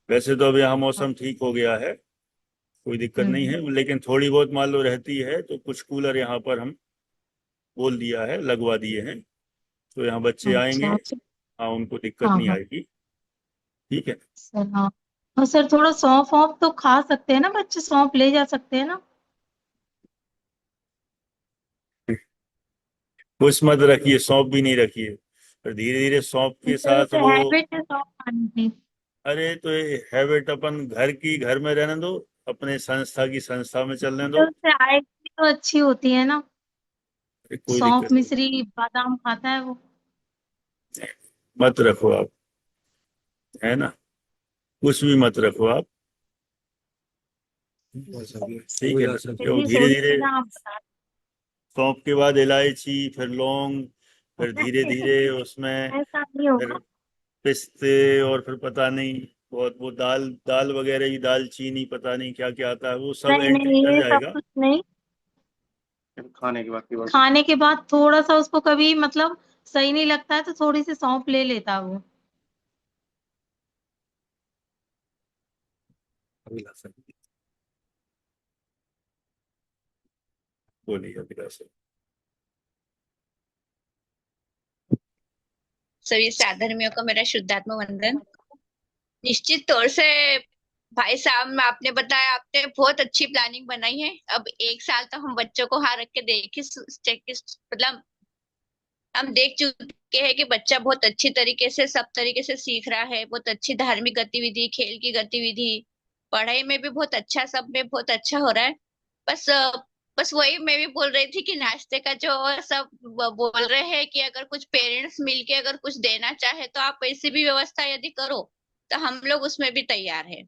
वैसे तो अब यहाँ मौसम ठीक हो गया है, कोई दिक्कत नहीं है, लेकिन थोड़ी बहुत मान लो रहती है, तो कुछ कूलर यहाँ पर हम बोल दिया है, लगवा दिए हैं, तो यहाँ बच्चे आएंगे। अच्छा। हाँ उनको दिक्कत हाँ नहीं हाँ आएगी। ठीक है। सर, हाँ। और सर थोड़ा सौंफ वौंफ तो खा सकते हैं ना बच्चे, सौंफ ले जा सकते हैं ना? कुछ मत रखिए, सौंफ भी नहीं रखिए, पर धीरे धीरे सौंफ के सर साथ उसे वो। हैबिट है सौंफ खाने की। अरे तो ये हैबिट अपन घर की घर में रहने दो, अपने संस्था की संस्था में चलने दो। तो उससे आयरन तो अच्छी होती है ना, कोई सौंफ दिक्कत नहीं, मिश्री बादाम खाता है वो। मत रखो आप, है ना, कुछ भी मत रखो आप। ठीक है ना, क्यों चलिए धीरे थोड़ी धीरे चीजें आप बता सौंफ के बाद इलायची, फिर लौंग, फिर धीरे धीरे उसमें ऐसा नहीं फिर होगा। पिस्ते, और फिर पता नहीं बहुत वो दाल दाल वगैरह की, दाल चीनी, पता नहीं क्या क्या आता है, वो सब नहीं एंट्री नहीं, कर ये सब जाएगा। कुछ नहीं। खाने के बाद की बात। खाने के बाद थोड़ा सा उसको कभी मतलब सही नहीं लगता है तो थोड़ी सी सौंफ ले लेता है वो। अभी ला सकते बोलिए अभिलाष। सभी साधर्मियों को मेरा शुद्धात्मा वंदन। निश्चित तौर से भाई साहब, आपने बताया, आपने बहुत अच्छी प्लानिंग बनाई है। अब 1 साल तो हम बच्चों को वहां रख के देखे, मतलब हम देख चुके हैं कि बच्चा बहुत अच्छी तरीके से, सब तरीके से सीख रहा है। बहुत अच्छी धार्मिक गतिविधि, खेल की गतिविधि, पढ़ाई में भी बहुत अच्छा, सब में बहुत अच्छा हो रहा है। बस बस वही मैं भी बोल रही थी कि नाश्ते का जो सब बोल रहे हैं कि अगर कुछ पेरेंट्स मिलके अगर कुछ देना चाहे तो आप ऐसी भी व्यवस्था यदि करो तो हम लोग उसमें भी तैयार है।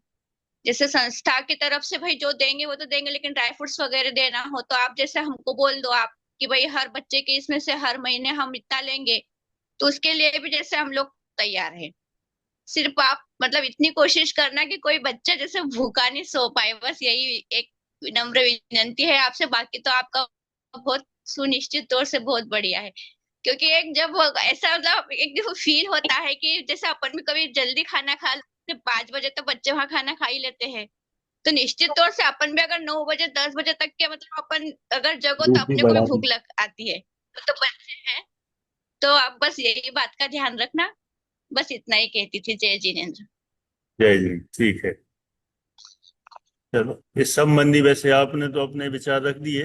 जैसे संस्था की तरफ से भाई जो देंगे वो तो देंगे, लेकिन ड्राई फ्रूट्स वगैरह देना हो तो आप जैसे हमको बोल दो आप कि भाई हर बच्चे के इसमें से हर महीने हम इतना लेंगे, तो उसके लिए भी जैसे हम लोग तैयार है। सिर्फ आप मतलब इतनी कोशिश करना कि कोई बच्चा जैसे भूखा नहीं सो पाए, बस यही एक विनम्र विनंती है आपसे। बाकी तो आपका बहुत सुनिश्चित तौर से बहुत बढ़िया है। क्योंकि एक जब ऐसा मतलब एक फील होता है कि जैसे अपन भी कभी जल्दी खाना खा लेते, 5 बजे तक बच्चे वहां खाना खा ही लेते हैं, तो निश्चित तौर से अपन भी अगर 9 बजे 10 बजे तक के मतलब अपन अगर जगो तो अपने को भी भूख लग आती है। तो बच्चे हैं, तो आप बस यही बात का ध्यान रखना। बस इतना ही कहती थी। जय जिनेन्द्र। जय जी। ठीक है, चलो इस संबंधी वैसे आपने तो अपने विचार रख दिए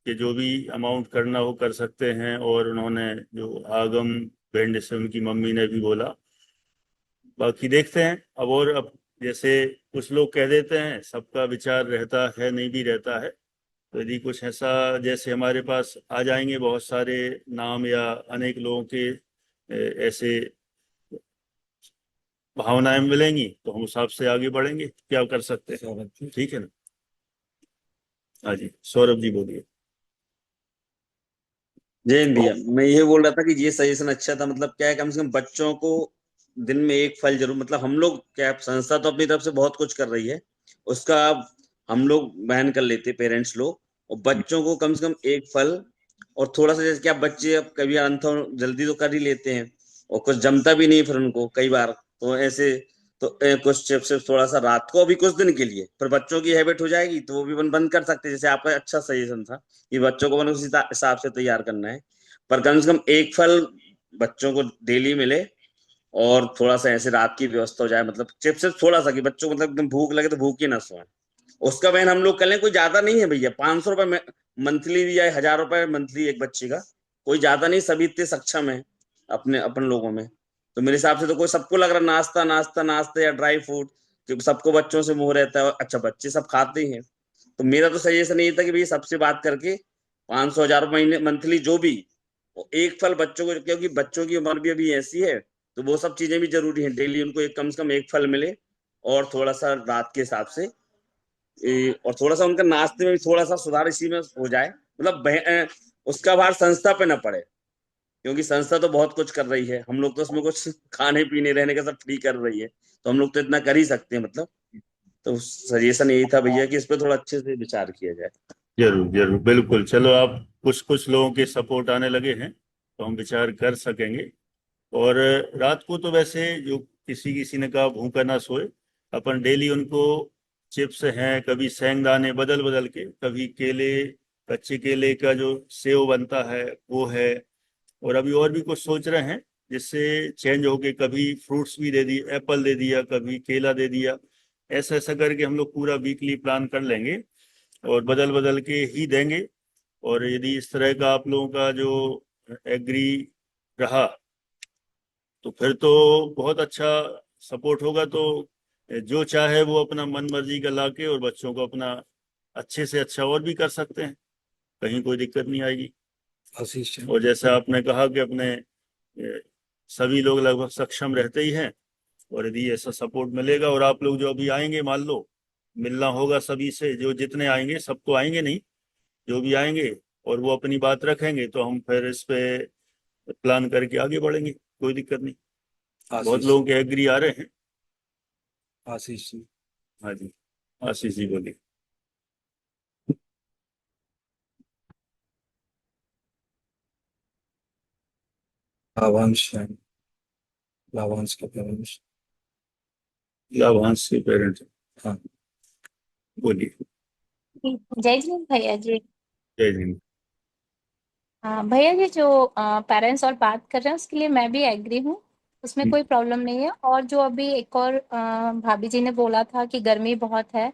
कि जो भी अमाउंट करना हो कर सकते हैं, और उन्होंने जो आगम बैंड से उनकी मम्मी ने भी बोला, बाकी देखते हैं। अब जैसे कुछ लोग कह देते हैं, सबका विचार रहता है नहीं भी रहता है, तो यदि कुछ ऐसा जैसे हमारे पास आ जाएंगे बहुत सारे नाम या अनेक लोगों के ऐसे भावनाएं मिलेंगी, तो हम उस हिसाब से आगे बढ़ेंगे, क्या कर सकते हैं। ठीक है ना। हाँ जी, सौरभ जी बोलिए। जय हिंद भैया, मैं ये बोल रहा था कि ये सजेशन अच्छा था। मतलब क्या है, कम से कम बच्चों को दिन में एक फल जरूर, मतलब हम लोग क्या, संस्था तो अपनी तरफ से बहुत कुछ कर रही है, उसका आप हम लोग बहन कर लेते पेरेंट्स लोग, और बच्चों को कम से कम एक फल, और थोड़ा सा जैसे क्या बच्चे अब कभी अंत जल्दी तो कर ही लेते हैं और कुछ जमता भी नहीं फिर उनको कई बार, तो ऐसे तो कुछ चिप्स थोड़ा सा रात को, अभी कुछ दिन के लिए, फिर बच्चों की हैबिट हो जाएगी तो वो भी बंद कर सकते हैं। जैसे आपका अच्छा सजेशन था कि बच्चों को उसी हिसाब से तैयार करना है, पर कम से कम एक फल बच्चों को डेली मिले, और थोड़ा सा ऐसे रात की व्यवस्था हो जाए, मतलब चिप्स थोड़ा सा कि बच्चों को मतलब एकदम भूख लगे तो भूख ही ना सोए। उसका वैन हम लोग कर लें, कोई ज्यादा नहीं है भैया, 500 रुपए मंथली भी या 1000 रुपए मंथली एक बच्चे का, कोई ज्यादा नहीं, सभी इतने सक्षम है अपने अपन लोगों में। तो मेरे हिसाब से तो कोई सबको लग रहा नाश्ता नाश्ता नाश्ता या ड्राई फ्रूट, क्योंकि सबको बच्चों से मोह रहता है, अच्छा बच्चे सब खाते ही हैं। तो मेरा तो सजेशन ये था कि भैया सबसे बात करके 500 1000 महीने मंथली जो भी, वो एक फल बच्चों को, क्योंकि बच्चों की उम्र भी अभी ऐसी है, तो वो सब चीजें भी जरूरी है, डेली उनको एक कम से कम एक फल मिले, और थोड़ा सा रात के हिसाब से और थोड़ा सा उनका नाश्ते में भी थोड़ा सा सुधार इसी में हो जाए, मतलब उसका भार संस्था पे ना पड़े। क्योंकि संस्था तो बहुत कुछ कर रही है, हम लोग तो उसमें कुछ खाने पीने रहने का सब फ्री कर रही है, तो हम लोग तो इतना कर ही सकते हैं मतलब। तो सजेशन यही था भैया कि इस पे थोड़ा अच्छे से विचार किया जाए। जरूर जरूर, बिल्कुल। चलो, आप कुछ कुछ लोगों के सपोर्ट आने लगे हैं तो हम विचार कर सकेंगे। और रात को तो वैसे जो किसी किसी ने कहा भूखा ना सोए, अपन डेली उनको चिप्स हैं, कभी सेंगदाने बदल बदल के, कभी केले, कच्चे केले का जो सेव बनता है वो है, और अभी और भी कुछ सोच रहे हैं जिससे चेंज होके कभी फ्रूट्स भी दे दिए, एप्पल दे दिया, कभी केला दे दिया। ऐसा ऐसा करके हम लोग पूरा वीकली प्लान कर लेंगे और बदल बदल के ही देंगे। और यदि इस तरह का आप लोगों का जो एग्री रहा तो फिर तो बहुत अच्छा सपोर्ट होगा। तो जो चाहे वो अपना मन मर्जी का लाके और बच्चों को अपना अच्छे से अच्छा और भी कर सकते हैं, कहीं कोई दिक्कत नहीं आएगी। आशीष और जैसा आपने कहा कि अपने सभी लोग लगभग सक्षम रहते ही हैं, और यदि ऐसा सपोर्ट मिलेगा और आप लोग जो अभी आएंगे, मान लो मिलना होगा सभी से, जो जितने आएंगे, सबको आएंगे नहीं, जो भी आएंगे और वो अपनी बात रखेंगे तो हम फिर इस पे प्लान करके आगे बढ़ेंगे, कोई दिक्कत नहीं। बहुत आशीष लोगों के एग्री आ रहे हैं। आशीष जी हाँ जी, आशीष जी बोलिए। लाभांश हैं, लाभांश के पेरेंट्स। लाभांश के पेरेंट्स, हाँ बोलिए। जय जिन भैया जी। जय हिंद। हाँ भैया जी, जो पेरेंट्स और बात कर रहे हैं उसके लिए मैं भी एग्री हूँ, उसमें कोई प्रॉब्लम नहीं है। और जो अभी एक और भाभी जी ने बोला था कि गर्मी बहुत है,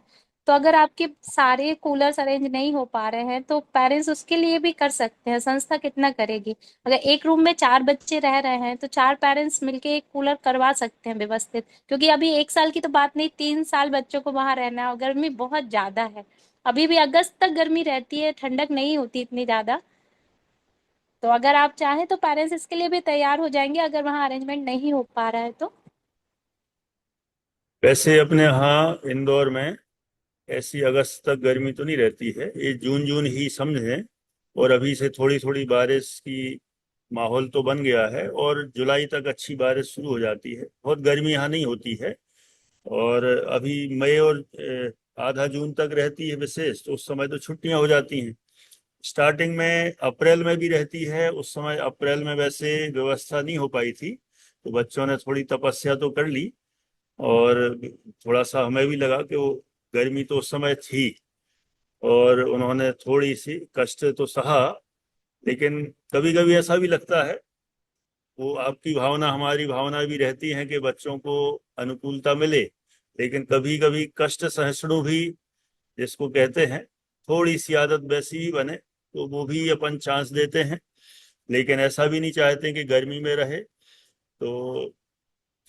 तो अगर आपके सारे कूलर्स अरेंज नहीं हो पा रहे हैं तो पेरेंट्स उसके लिए भी कर सकते हैं। संस्था कितना करेगी? अगर एक रूम में 4 बच्चे रह रहे हैं तो 4 पेरेंट्स मिलके एक कूलर करवा सकते हैं व्यवस्थित, क्योंकि अभी 1 साल की तो बात नहीं, 3 साल बच्चों को वहां रहना है और गर्मी बहुत ज्यादा है। अभी भी अगस्त तक गर्मी रहती है, ठंडक नहीं होती इतनी ज्यादा। तो अगर आप चाहें तो पेरेंट्स इसके लिए भी तैयार हो जाएंगे, अगर वहाँ अरेंजमेंट नहीं हो पा रहा है तो। वैसे अपने यहाँ इंदौर में ऐसी अगस्त तक गर्मी तो नहीं रहती है, ये जून जून ही समझें। और अभी से थोड़ी थोड़ी बारिश की माहौल तो बन गया है और जुलाई तक अच्छी बारिश शुरू हो जाती है, बहुत गर्मी यहाँ नहीं होती है। और अभी मई और आधा जून तक रहती है विशेष, तो उस समय तो छुट्टियां हो जाती हैं। स्टार्टिंग में अप्रैल में भी रहती है, उस समय अप्रैल में वैसे व्यवस्था नहीं हो पाई थी, तो बच्चों ने थोड़ी तपस्या तो कर ली। और थोड़ा सा हमें भी लगा कि वो गर्मी तो उस समय थी और उन्होंने थोड़ी सी कष्ट तो सहा। लेकिन कभी कभी ऐसा भी लगता है, वो आपकी भावना हमारी भावना भी रहती है कि बच्चों को अनुकूलता मिले, लेकिन कभी कभी कष्ट सहिष्णु भी जिसको कहते हैं, थोड़ी सी आदत वैसी ही बने तो वो भी अपन चांस देते हैं। लेकिन ऐसा भी नहीं चाहते कि गर्मी में रहे। तो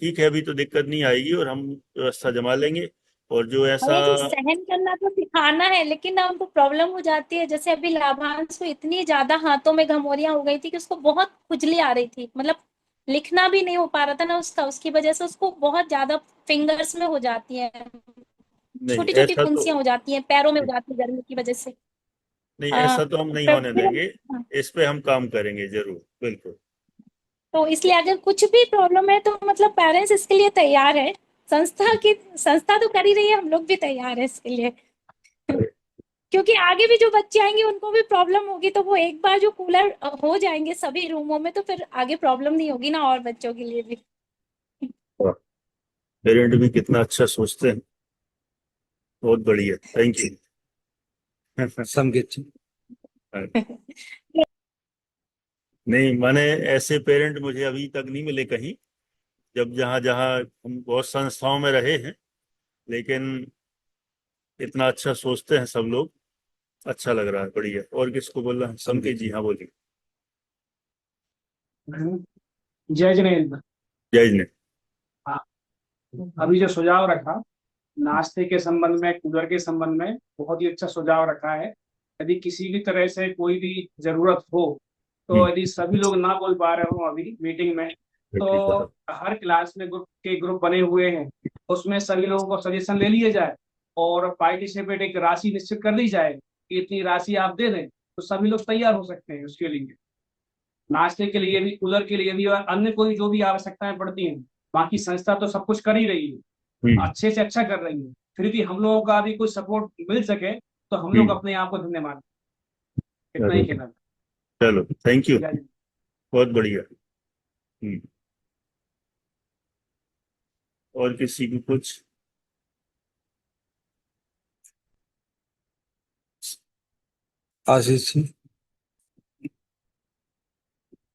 ठीक है, अभी तो दिक्कत नहीं आएगी और हम व्यवस्था जमा लेंगे। और जो ऐसा भैया जी, सहन करना तो सिखाना है, लेकिन ना उनको प्रॉब्लम हो जाती है। जैसे अभी लाभांश को इतनी ज्यादा हाथों में घमौरियां हो गई थी कि उसको बहुत खुजली आ रही थी, मतलब लिखना भी नहीं हो पा रहा था ना उसका, उसकी वजह से उसको बहुत ज्यादा फिंगर्स में हो जाती है, नहीं, छोटी छोटी ऐसा तो फुंसियां हो जाती हैं, पैरों में हो जाती है गर्मी की वजह से। नहीं, आ, ऐसा तो हम नहीं होने फिर देंगे। इस पे हम काम करेंगे जरूर, बिल्कुल। तो इसलिए अगर कुछ भी प्रॉब्लम है तो मतलब पेरेंट्स इसके लिए तैयार है। संस्था तो कर ही रही है, हम लोग भी तैयार है इसके लिए। क्योंकि आगे भी जो बच्चे आएंगे उनको भी प्रॉब्लम होगी, तो वो एक बार जो कूलर हो जाएंगे सभी रूमों में तो फिर आगे प्रॉब्लम नहीं होगी ना, और बच्चों के लिए भी। पेरेंट भी कितना अच्छा सोचते हैं, बहुत बढ़िया, थैंक यू। संगीत जी नहीं, माने ऐसे पेरेंट मुझे अभी तक नहीं मिले कहीं, जब जहाँ जहाँ हम बहुत संस्थाओं में रहे हैं, लेकिन इतना अच्छा सोचते हैं सब लोग, अच्छा लग रहा है, बढ़िया। और किसको बोल रहा है? संकेत जी, हाँ बोलिए। जय जिनेन्द्र। जय जी ने। हाँ, अभी जो सुझाव रखा नाश्ते के संबंध में, कूलर के संबंध में, बहुत ही अच्छा सुझाव रखा है। यदि किसी भी तरह से कोई भी जरूरत हो तो यदि सभी लोग ना बोल पा रहे हो अभी मीटिंग में, तो हर क्लास में ग्रुप बने हुए हैं, उसमें सभी लोगों को सजेशन ले लिए जाए और पार्टिसिपेट एक राशि निश्चित कर दी जाए कि इतनी राशि आप दे दें, तो सभी लोग तैयार हो सकते हैं उसके लिए। नाश्ते के लिए भी, कूलर के लिए भी, और अन्य कोई जो भी आवश्यकताएं पड़ती हैं, बाकी संस्था तो सब कुछ कर ही रही है, अच्छे से अच्छा कर रही है। फिर भी हम लोगों का भी कुछ सपोर्ट मिल सके तो हम लोग अपने आप को धन्यवाद, इतना ही कहना। चलो, थैंक यू, जय हिंद। बहुत बढ़िया। और किसी को कुछ? आशीष जी,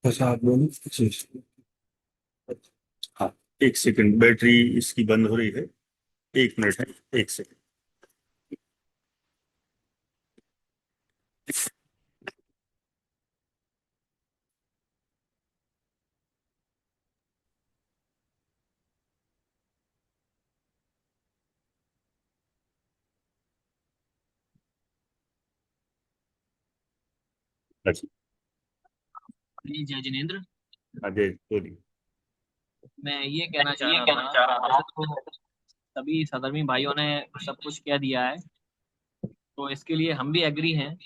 बस आप बोलो। आशीष, हाँ, एक सेकंड, बैटरी इसकी बंद हो रही है, 1 मिनट है, 1 सेकंड। अच्छा, जय जिनेंद्र। अजय बोलिए। मैं ये कहना चाह रहा था, वैसे तो सभी सदर्मी भाइयों ने सब कुछ कह दिया है, तो इसके लिए हम भी एग्री हैं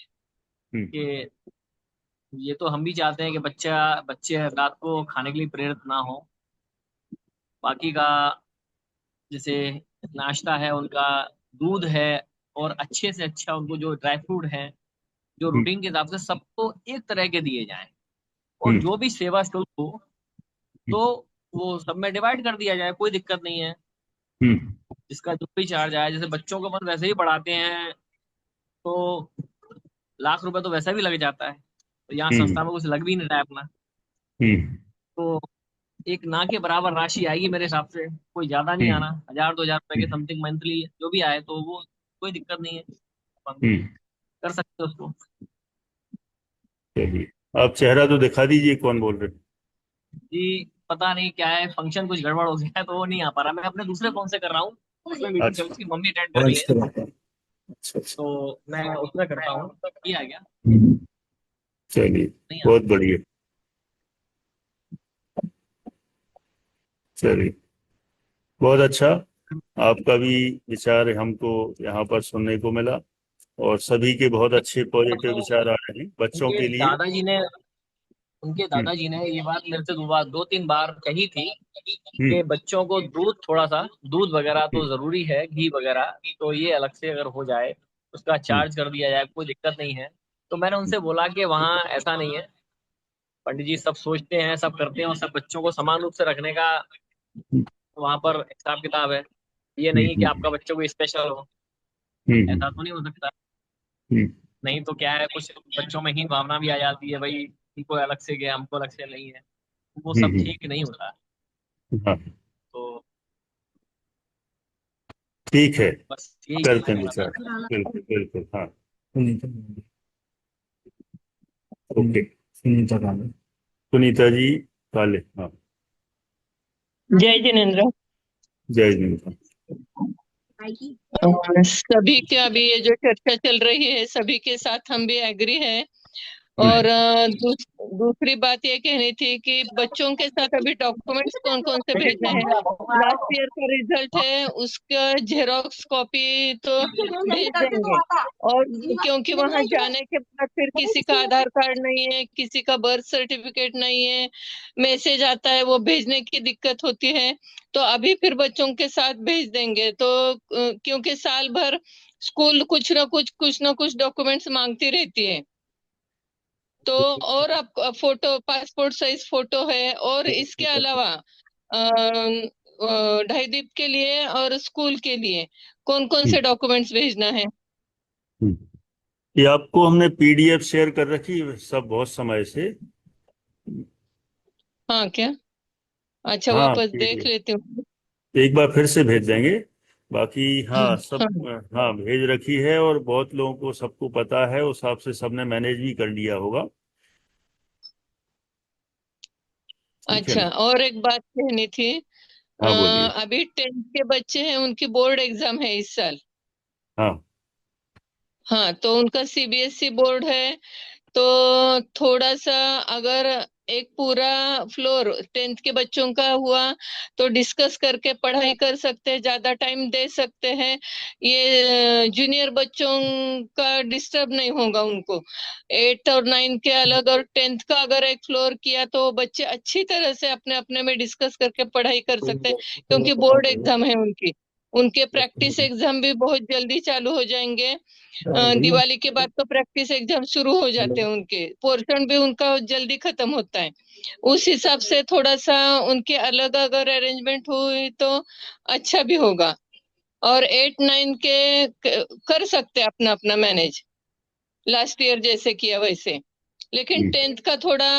कि ये तो हम भी चाहते हैं कि बच्चे रात को खाने के लिए प्रेरित ना हो। बाकी का जैसे नाश्ता है उनका, दूध है, और अच्छे से अच्छा उनको जो ड्राई फ्रूट है जो रूटीन के हिसाब से सबको एक तरह के दिए जाएं, और जो भी सेवा शुल्क हो तो वो सब में डिवाइड कर दिया जाए, कोई दिक्कत नहीं है। जिसका जो भी चार्ज आए, जैसे बच्चों को अपन वैसे ही पढ़ाते हैं तो लाख रुपए तो वैसे भी लग जाता है, तो यहाँ संस्था में कुछ लग भी नहीं रहा है अपना, तो एक ना के बराबर राशि आएगी मेरे हिसाब से, कोई ज्यादा नहीं आना, 1000-2000 रुपए के समथिंग मंथली जो भी आए तो वो कोई दिक्कत नहीं है, अपन कर सकते हैं उसको। चलिए, आप चेहरा तो दिखा दीजिए, कौन बोल रहे हैं? जी पता नहीं क्या है, फंक्शन कुछ गड़बड़ हो गया है तो वो नहीं आ पा रहा, मैं अपने दूसरे फोन से कर रहा हूँ, उसमें मीटिंग चल रही है, मम्मी अटेंड कर रही है, तो मैं उसमें करता हूँ। ये आ गया। चलिए, बहुत बढ़िया। चलिए, बहुत अच्छा, आपका भी विचार हमको यहाँ पर सुनने को मिला, और सभी के बहुत अच्छे पॉजिटिव विचार आ रहे हैं बच्चों के लिए। उनके दादाजी ने ये बात मेरे से 2-3 बार कही थी कि बच्चों को दूध वगैरह तो जरूरी है, घी वगैरह तो ये अलग से अगर हो जाए उसका चार्ज कर दिया जाए, कोई दिक्कत नहीं है। तो मैंने उनसे बोला कि वहाँ ऐसा नहीं है, पंडित जी सब सोचते हैं, सब करते हैं, और सब बच्चों को समान रूप से रखने का वहाँ पर हिसाब किताब है, ये नहीं कि आपका बच्चों को स्पेशल हो, ऐसा तो नहीं हो सकता। नहीं तो क्या है, कुछ बच्चों में ही भावना भी आ जाती है, भाई इनको अलग से गया हमको अलग से नहीं है, वो सब ठीक नहीं होता। हाँ, तो ठीक है, बस यही करते हैं विचार, बिल्कुल बिल्कुल। हाँ, ओके, सुनीता जी काले। हाँ, जय जिनेंद्र। जय जिनेंद्र। सभी के अभी ये जो चर्चा चल रही है सभी के साथ हम भी एग्री हैं, और दूसरी बात ये कहनी थी कि बच्चों के साथ अभी डॉक्यूमेंट्स कौन कौन से भेजने हैं। लास्ट ईयर का रिजल्ट है, उसका जेरोक्स कॉपी तो भेज देंगे, और क्योंकि वहां जाने के बाद फिर किसी का आधार कार्ड नहीं है, किसी का बर्थ सर्टिफिकेट नहीं है, मैसेज आता है वो भेजने की दिक्कत होती है, तो अभी फिर बच्चों के साथ भेज देंगे। तो क्योंकि साल भर स्कूल कुछ ना कुछ डॉक्यूमेंट्स मांगती रहती है, तो और आप फोटो, पासपोर्ट साइज फोटो है, और इसके अलावा ढाईदीप के लिए और स्कूल के लिए कौन कौन से डॉक्यूमेंट्स भेजना है। ये आपको हमने PDF शेयर कर रखी है सब बहुत समय से। हाँ क्या? अच्छा, हाँ, वापस देख PDF लेती हूँ। एक बार फिर से भेज देंगे, बाकी हाँ सब। हाँ। हाँ, भेज रखी है, और बहुत लोगों को सबको पता है, उस हिसाब से सबने मैनेज भी कर लिया होगा। ठीक है अच्छा, ना? और एक बात कहनी थी, हाँ, बोलिए। अभी 10th के बच्चे हैं, उनकी बोर्ड एग्जाम है इस साल। हाँ, हाँ, तो उनका CBSE बोर्ड है, तो थोड़ा सा अगर एक पूरा फ्लोर 10th के बच्चों का हुआ तो डिस्कस करके पढ़ाई कर सकते हैं, ज्यादा टाइम दे सकते हैं। ये जूनियर बच्चों का डिस्टर्ब नहीं होगा उनको। 8th और 9th के अलग और 10th का अगर एक फ्लोर किया तो बच्चे अच्छी तरह से अपने अपने में डिस्कस करके पढ़ाई कर सकते हैं, क्योंकि बोर्ड एग्जाम है उनकी। उनके प्रैक्टिस एग्जाम भी बहुत जल्दी चालू हो जाएंगे। दिवाली के बाद तो प्रैक्टिस एग्जाम शुरू हो जाते हैं, उनके पोर्शन भी उनका जल्दी खत्म होता है। उस हिसाब से थोड़ा सा उनके अलग अगर अरेंजमेंट हुई तो अच्छा भी होगा। और 8-9 के कर सकते हैं अपना अपना मैनेज, लास्ट ईयर जैसे किया वैसे। लेकिन 10th का थोड़ा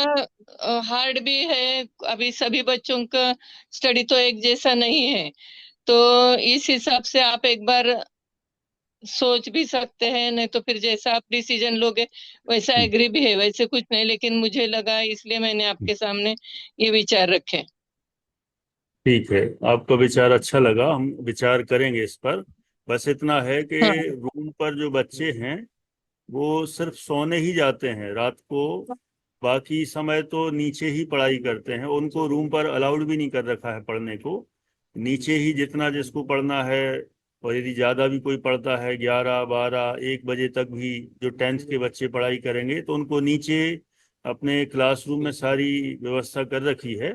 हार्ड भी है, अभी सभी बच्चों का स्टडी तो एक जैसा नहीं है। तो इस हिसाब से आप एक बार सोच भी सकते हैं, नहीं तो फिर जैसा आप डिसीजन लोगे वैसा एग्री भी है। वैसे कुछ नहीं, लेकिन मुझे लगा इसलिए मैंने आपके सामने ये विचार रखे। ठीक है, आपका विचार अच्छा लगा, हम विचार करेंगे इस पर। बस इतना है कि हाँ रूम पर जो बच्चे हैं वो सिर्फ सोने ही जाते हैं रात को, बाकी समय तो नीचे ही पढ़ाई करते हैं। उनको रूम पर अलाउड भी नहीं कर रखा है पढ़ने को, नीचे ही जितना जिसको पढ़ना है। और यदि ज़्यादा भी कोई पढ़ता है 11, 12, 1 बजे तक भी जो 10th के बच्चे पढ़ाई करेंगे तो उनको नीचे अपने क्लासरूम में सारी व्यवस्था कर रखी है,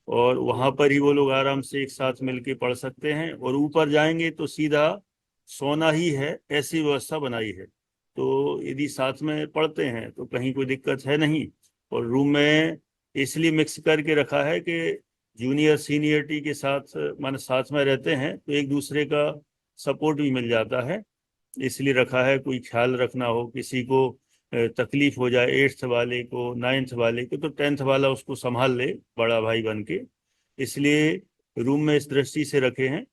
और वहाँ पर ही वो लोग आराम से एक साथ मिलके पढ़ सकते हैं। और ऊपर जाएंगे तो सीधा सोना ही है, ऐसी व्यवस्था बनाई है। तो यदि साथ में पढ़ते हैं तो कहीं कोई दिक्कत है नहीं। और रूम में इसलिए मिक्स करके रखा है कि जूनियर सीनियरिटी के साथ माने साथ में रहते हैं तो एक दूसरे का सपोर्ट भी मिल जाता है, इसलिए रखा है। कोई ख्याल रखना हो, किसी को तकलीफ हो जाए 8th वाले को, 9th वाले को, तो 10th वाला उसको संभाल ले बड़ा भाई बन के, इसलिए रूम में इस दृष्टि से रखे हैं।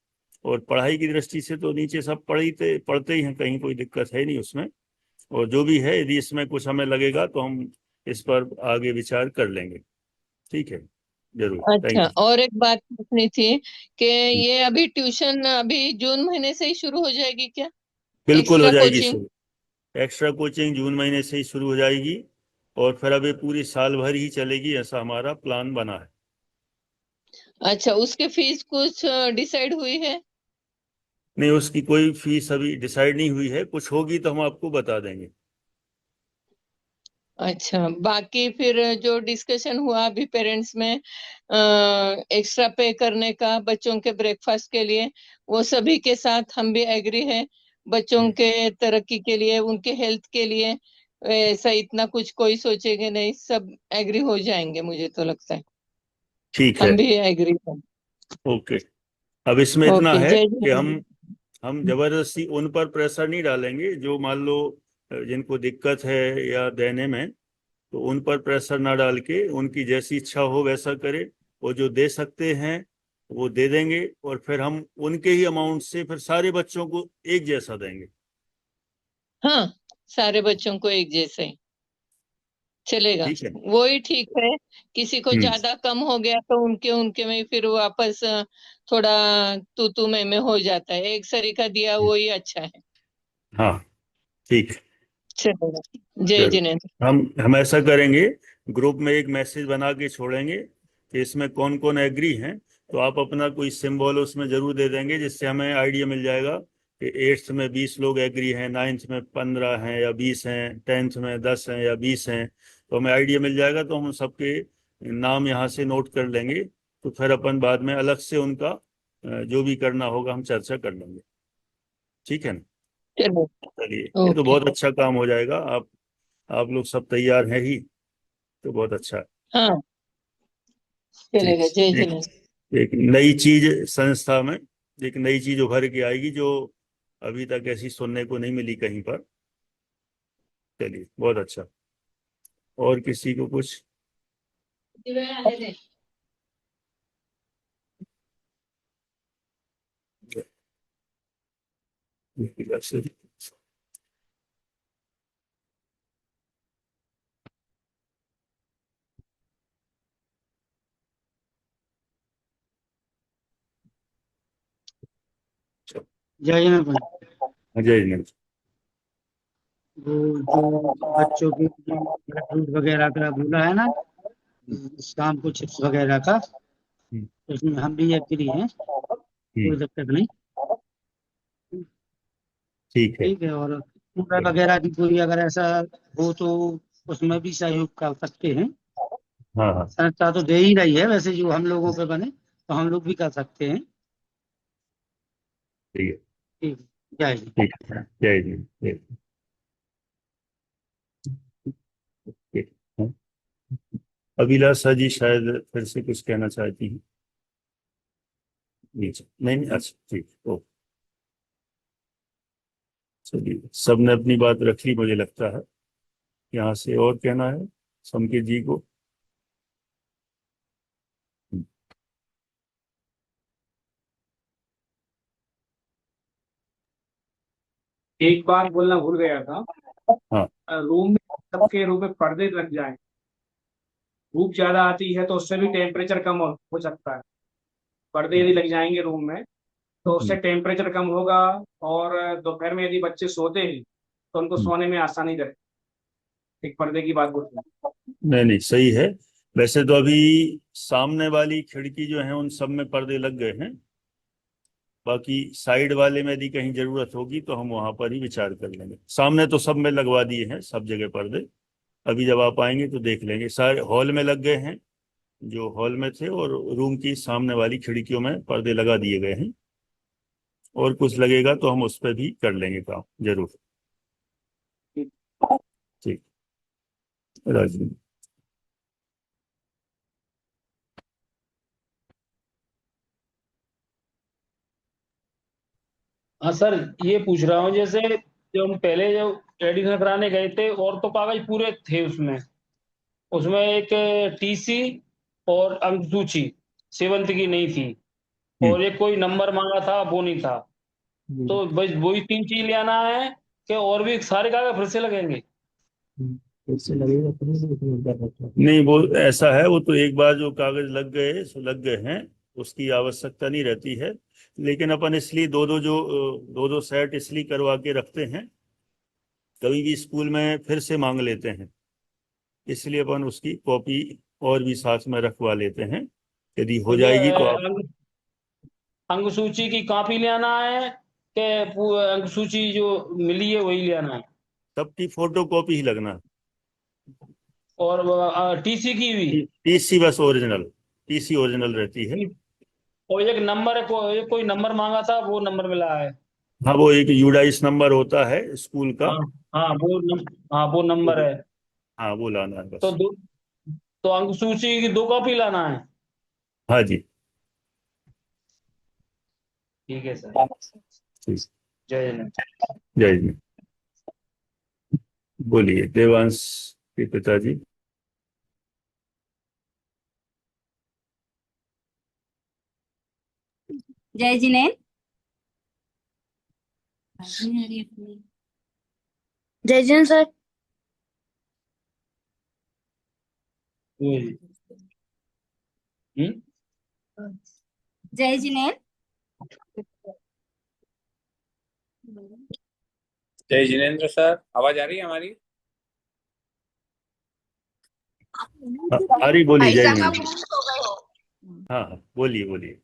और पढ़ाई की दृष्टि से तो नीचे सब पढ़ते ही हैं, कहीं कोई दिक्कत है नहीं उसमें। और जो भी है, यदि इसमें कुछ हमें लगेगा तो हम इस पर आगे विचार कर लेंगे। ठीक है, जरूर, अच्छा, थैंक और एक बात पूछनी थी कि यू। ये अभी ट्यूशन अभी जून महीने से ही शुरू हो जाएगी क्या, बिल्कुल हो एक्स्ट्रा जाएगी कोचिंग? शुरू। एक्स्ट्रा कोचिंग जून महीने से ही शुरू हो जाएगी, और फिर अब ये पूरी साल भर ही चलेगी, ऐसा हमारा प्लान बना है। अच्छा, उसके फीस कुछ डिसाइड हुई है? नहीं, उसकी कोई फीस अभी डिसाइड नहीं हुई है, कुछ होगी तो हम आपको बता देंगे। अच्छा, बाकी फिर जो डिस्कशन हुआ अभी पेरेंट्स में एक्स्ट्रा पे करने का बच्चों के ब्रेकफास्ट के लिए, वो सभी के साथ हम भी एग्री है। बच्चों के तरक्की के लिए, उनके हेल्थ के लिए ऐसा इतना कुछ कोई सोचेंगे नहीं, सब एग्री हो जाएंगे, मुझे तो लगता है ठीक है, हम भी एग्री हैं। ओके। अब इसमें इतना ओके, है जय कि जय। हम जबरदस्ती उन पर प्रेशर नहीं डालेंगे। जो मान लो जिनको दिक्कत है या देने में, तो उन पर प्रेशर ना डाल के उनकी जैसी इच्छा हो वैसा करे। वो जो दे सकते हैं वो दे देंगे, और फिर हम उनके ही अमाउंट से फिर सारे बच्चों को एक जैसा देंगे। हाँ, सारे बच्चों को एक जैसे ही चलेगा, ठीक है। वो ही ठीक है। किसी को हम्म। ज्यादा कम हो गया तो उनके उनके में फिर वापस थोड़ा तू मैं हो जाता है। एक सरीका दिया वो ही अच्छा है। हाँ, ठीक है, चलेगा, जय जरूर। जिनेन्द्र। हम ऐसा करेंगे, ग्रुप में एक मैसेज बना के छोड़ेंगे कि इसमें कौन कौन एग्री हैं। तो आप अपना कोई सिंबल उसमें जरूर दे देंगे, जिससे हमें आइडिया मिल जाएगा कि 8th में 20 लोग एग्री हैं, 9th में 15 हैं या 20 हैं, 10th में 10 हैं या 20 हैं। तो हमें आइडिया मिल जाएगा, तो हम सबके नाम यहाँ से नोट कर लेंगे। तो फिर अपन बाद में अलग से उनका जो भी करना होगा हम चर्चा कर लेंगे। ठीक है ना? चलो, चलिए, ये तो ओके। बहुत अच्छा काम हो जाएगा। आप लोग सब तैयार हैं ही, तो बहुत अच्छा है। हाँ, ठीक। चलेगा, जय एक जिनेन्द्र। एक नई चीज संस्था में, एक नई चीज उभर के आएगी जो अभी तक ऐसी सुनने को नहीं मिली कहीं पर। चलिए, बहुत अच्छा। और किसी को कुछ? जय जगन्नाथ भाई। अजय ने। वो जो बच्चों की फ्रूट वगैरह का बोला है ना, इस काम को चिप्स वगैरह का, तो इसमें हम भी एग्री हैं, कोई दिक्कत नहीं। ठीक है। ठीक है, और कूलर वगैरह की कोई अगर ऐसा हो तो उसमें भी सहयोग कर सकते हैं। हाँ हाँ संस्था तो दे ही रही है वैसे, जो हम लोगों पे बने तो हम लोग भी कर सकते हैं। ठीक है। ठीक, जय जी। ठीक है, जय जी, जय जी। ठीक है। अभिलाषा जी शायद फिर से कुछ कहना चाहती हैं। नीचे नहीं नहीं, अच्छा ठीक, ओ चलिए, सबने अपनी बात रख ली मुझे लगता है। यहाँ से और कहना है समके जी को? एक बार बोलना भूल गया था, हाँ रूम में सबके रूम में पर्दे लग जाए, धूप ज्यादा आती है तो उससे भी टेम्परेचर कम हो सकता है। पर्दे यदि लग जाएंगे रूम में तो उससे टेम्परेचर कम होगा, और दोपहर में यदि बच्चे सोते हैं तो उनको सोने में आसानी रहे। एक पर्दे की बात बोल रहा हूं। नहीं नहीं, सही है। वैसे तो अभी सामने वाली खिड़की जो है उन सब में पर्दे लग गए हैं। बाकी साइड वाले में यदि कहीं जरूरत होगी तो हम वहां पर ही विचार कर लेंगे। सामने तो सब में लगवा दिए हैं, सब जगह पर्दे। अभी जब आप आएंगे तो देख लेंगे। सारे हॉल में लग गए हैं, जो हॉल में थे, और रूम की सामने वाली खिड़कियों में पर्दे लगा दिए गए हैं। और कुछ लगेगा तो हम उस पर भी कर लेंगे काम जरूर। ठीक, राजू। हाँ सर, ये पूछ रहा हूँ जैसे जो हम पहले जो एडमिशन कराने गए थे और तो कागज पूरे थे उसमें, उसमें एक टीसी और अंक सूची सेवंथ की नहीं थी, और एक कोई नंबर मांगा था वो नहीं था। तो बस वही 3 चीज ले आना है कि और भी सारे कागज फिर से लगेंगे? नहीं, वो ऐसा है, वो तो एक बार जो कागज लग गए सो लग गए हैं, उसकी आवश्यकता नहीं रहती है। लेकिन अपन इसलिए दो दो सेट इसलिए करवा के रखते हैं, कभी भी स्कूल में फिर से मांग लेते हैं, इसलिए अपन उसकी कॉपी और भी साथ में रखवा लेते हैं। यदि हो तो जो जाएगी तो आप अंक सूची की कॉपी ले आना है कि अंक सूची जो मिली है वही ले आना है? सबकी फोटो कॉपी ही लगना। और टीसी की भी? टीसी बस ओरिजिनल, टीसी ओरिजिनल रहती है। और एक नंबर है, कोई नंबर मांगा था वो नंबर मिला है? हाँ, वो एक यूडाइस नंबर होता है स्कूल का। हाँ हाँ, हाँ वो नंबर है। हाँ, वो लाना है तो बस। तो अंक सूची की 2 कॉपी लाना है? हाँ जी, ठीक है सर। ठीक। जय हिंद। जय जी। बोलिए देवांश के पिताजी। जय जिनेन। जय जिनेन सर। जय जिनेन। जय जिनेंद्र सर, आवाज आ रही है हमारी? अरे बोलिए, भाई जय साहब आप जी। गुम हो गए हो। हाँ हाँ, बोलिए बोलिए।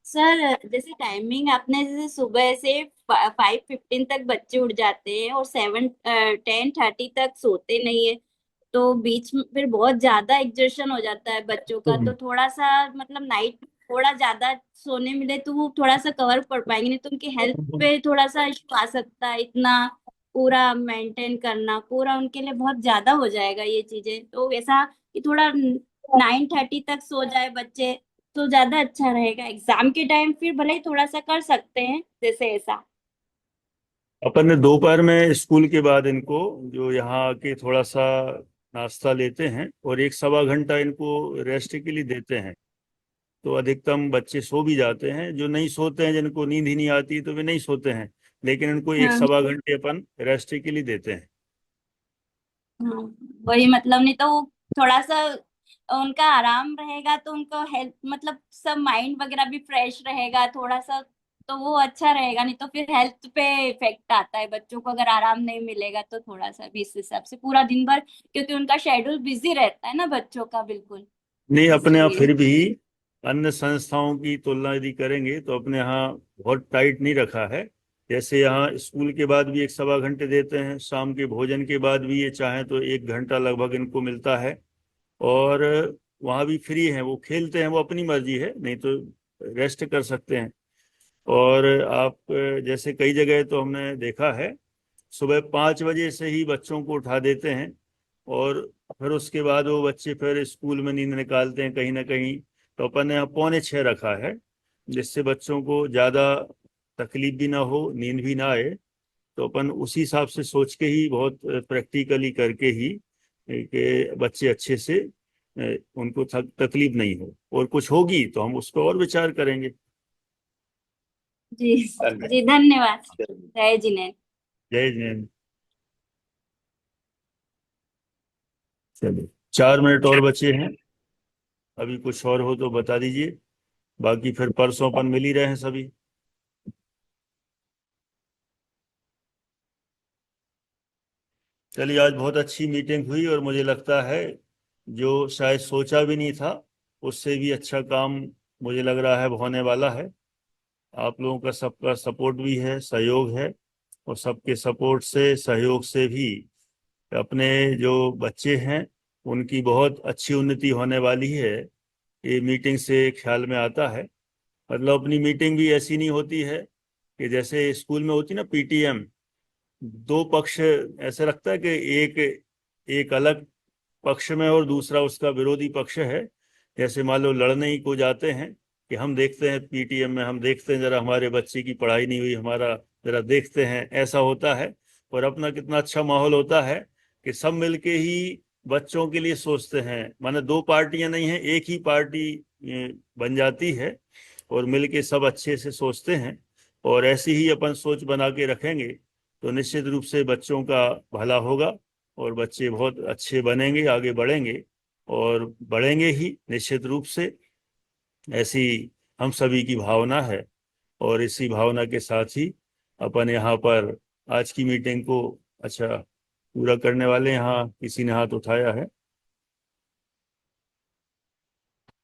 सर जैसे टाइमिंग आपने जैसे सुबह से 5:15 तक बच्चे उठ जाते हैं और 10:30 तक सोते नहीं है, तो बीच में फिर बहुत ज्यादा एग्जर्शन हो जाता है बच्चों का। तो थोड़ा सा मतलब नाइट थोड़ा ज्यादा सोने मिले तो वो थोड़ा सा कवर कर पाएंगे, नहीं तो उनकी हेल्थ पे थोड़ा सा इशू आ सकता है। इतना पूरा मेंटेन करना पूरा उनके लिए बहुत ज्यादा हो जाएगा ये चीजें। तो ऐसा कि थोड़ा 9:30 तक सो जाए बच्चे तो ज्यादा अच्छा रहेगा। एग्जाम के टाइम फिर भले ही थोड़ा सा कर सकते हैं जैसे ऐसा। अपन ने दोपहर में स्कूल के बाद इनको जो यहाँ आके थोड़ा सा नाश्ता लेते हैं और 1 सवा घंटा इनको रेस्ट के लिए देते हैं, तो अधिकतम बच्चे सो भी जाते हैं। जो नहीं सोते हैं, जिनको नींद ही नहीं आती, तो वे नहीं सोते हैं, लेकिन इनको एक हाँ सवा घंटे अपन रेस्ट के लिए देते हैं। हाँ, वही मतलब, नहीं तो वो थोड़ा सा उनका आराम रहेगा तो उनका हेल्थ मतलब सब माइंड वगैरह भी फ्रेश रहेगा। थोड़ा सा तो वो अच्छा रहेगा, नहीं तो फिर हेल्थ पे इफेक्ट आता है बच्चों को, अगर आराम नहीं मिलेगा तो थोड़ा सा भी इस हिसाब से पूरा दिन भर, क्योंकि उनका शेड्यूल बिजी रहता है ना बच्चों का, बिल्कुल नहीं, अपने यहाँ इसलिए। फिर भी अन्य संस्थाओं की तुलना यदि करेंगे तो अपने यहाँ बहुत टाइट नहीं रखा है। जैसे यहाँ स्कूल के बाद भी 1 सवा घंटे देते हैं, शाम के भोजन के बाद भी ये चाहें तो 1 घंटा लगभग इनको मिलता है। और वहाँ भी फ्री है, वो खेलते हैं, वो अपनी मर्जी है, नहीं तो रेस्ट कर सकते हैं। और आप जैसे कई जगह तो हमने देखा है, सुबह 5 बजे से ही बच्चों को उठा देते हैं और फिर उसके बाद वो बच्चे फिर स्कूल में नींद निकालते हैं कहीं ना कहीं। तो अपन ने यहाँ 5:45 रखा है, जिससे बच्चों को ज़्यादा तकलीफ भी ना हो, नींद भी ना आए। तो अपन उसी हिसाब से सोच के ही, बहुत प्रैक्टिकली करके ही, कि बच्चे अच्छे से उनको तकलीफ नहीं हो, और कुछ होगी तो हम उस पर और विचार करेंगे। जी जी, धन्यवाद। जय जिनेन्द्र। जय जिनेन्द्र। चलिए, 4 मिनट और बचे हैं, अभी कुछ और हो तो बता दीजिए, बाकी फिर परसों अपन मिल ही रहे हैं सभी। चलिए, आज बहुत अच्छी मीटिंग हुई और मुझे लगता है जो शायद सोचा भी नहीं था उससे भी अच्छा काम मुझे लग रहा है होने वाला है। आप लोगों का सबका सपोर्ट भी है, सहयोग है, और सबके सपोर्ट से, सहयोग से भी अपने जो बच्चे हैं उनकी बहुत अच्छी उन्नति होने वाली है, ये मीटिंग से ख्याल में आता है। मतलब अपनी मीटिंग भी ऐसी नहीं होती है कि जैसे स्कूल में होती ना पीटीएम, 2 पक्ष ऐसे लगता है कि एक एक अलग पक्ष में और दूसरा उसका विरोधी पक्ष है। जैसे मान लो लड़ने ही को जाते हैं कि हम देखते हैं पीटीएम में, हम देखते हैं जरा हमारे बच्चे की पढ़ाई नहीं हुई, हमारा जरा देखते हैं, ऐसा होता है। और अपना कितना अच्छा माहौल होता है कि सब मिलके ही बच्चों के लिए सोचते हैं, माने 2 पार्टियां नहीं हैं, एक ही पार्टी बन जाती है, और मिलके सब अच्छे से सोचते हैं। और ऐसी ही अपन सोच बना के रखेंगे तो निश्चित रूप से बच्चों का भला होगा, और बच्चे बहुत अच्छे बनेंगे, आगे बढ़ेंगे, और बढ़ेंगे ही निश्चित रूप से। ऐसी हम सभी की भावना है, और इसी भावना के साथ ही अपन यहाँ पर आज की मीटिंग को अच्छा पूरा करने वाले। यहाँ किसी ने हाथ उठाया है,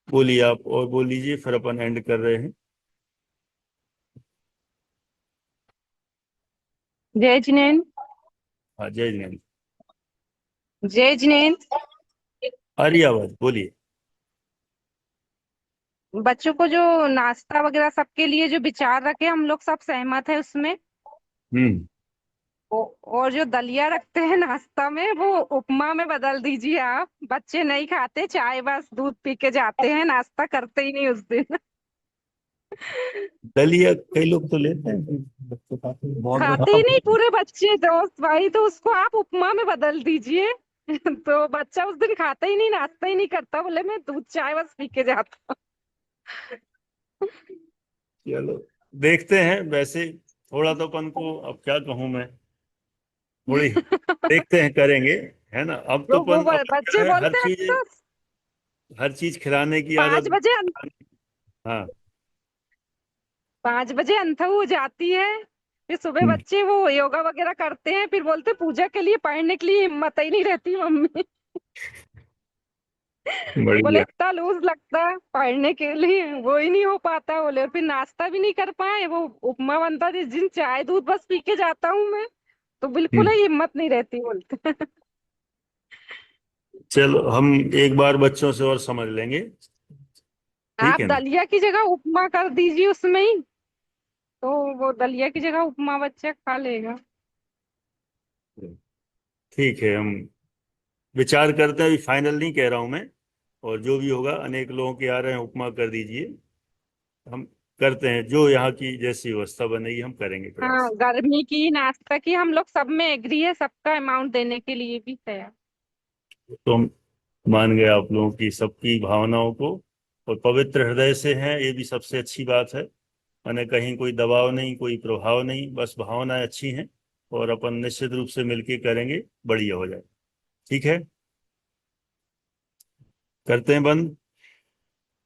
बोलिए आप, और बोल लीजिए, फिर अपन एंड कर रहे हैं। जय जिनेन्द्र। हाँ, जय जिनेन्द्र। जय जिनेन्द्र। आ रही आवाज, बोलिए। बच्चों को जो नाश्ता वगैरह सबके लिए जो विचार रखे हम लोग सब सहमत है उसमें। हम्म। और जो दलिया रखते हैं नाश्ता में वो उपमा में बदल दीजिए आप। बच्चे नहीं खाते, चाय बस दूध पी के जाते हैं, नाश्ता करते ही नहीं उस दिन। दलिया कई लोग तो लेते हैं, बच्चे खाते हैं, बहुत खाते ही नहीं पूरे बच्चे दोस्त भाई, तो उसको आप उपमा में बदल दीजिए। तो बच्चा उस दिन खाता ही नहीं, नाश्ता ही नहीं करता, बोले मैं दूध चाय बस पी के जाता। चलो, देखते हैं। वैसे थोड़ा तो अपन को, अब क्या कहूँ मैं, थोड़ी देखते हैं, करेंगे, है ना। अब तो तो वो अपन क्या बच्चे है, बोलते हैं तो हर चीज खिलाने की 5 आदत। बजे हाँ। 5 बजे अंधा हो जाती है। फिर सुबह हम्म, बच्चे वो योगा वगैरह करते हैं, फिर बोलते पूजा के लिए पढ़ने के लिए हिम्मत ही नहीं रहती मम्मी। बोले बढ़िया। इतना लूज लगता है पढ़ने के लिए, वो ही नहीं हो पाता बोले। और फिर नाश्ता भी नहीं कर पाए, वो उपमा बनता जिस दिन चाय दूध बस पी के जाता हूँ मैं, तो बिल्कुल हम्म, ही हिम्मत नहीं रहती बोलते। चलो, हम एक बार बच्चों से और समझ लेंगे, ठीक आप है ना। दलिया की जगह उपमा कर दीजिए उसमें ही, तो वो दलिया की जगह उपमा बच्चा खा लेगा। ठीक है, हम विचार करते हैं, अभी फाइनल नहीं कह रहा हूं मैं। और जो भी होगा, अनेक लोगों के आ रहे हैं, उपमा कर दीजिए। हम करते हैं, जो यहाँ की जैसी व्यवस्था बनेगी हम करेंगे हाँ, प्रयास। गर्मी की नाश्ता की हम लोग सब में एग्री है, सबका अमाउंट देने के लिए भी तैयार। तो हम मान गए आप लोगों की सबकी भावनाओं को, और पवित्र हृदय से हैं, ये भी सबसे अच्छी बात है। मैंने कहीं कोई दबाव नहीं, कोई प्रभाव नहीं, बस भावनाएं अच्छी हैं, और अपन निश्चित रूप से मिलके करेंगे, बढ़िया हो जाए। ठीक है, करते हैं बंद।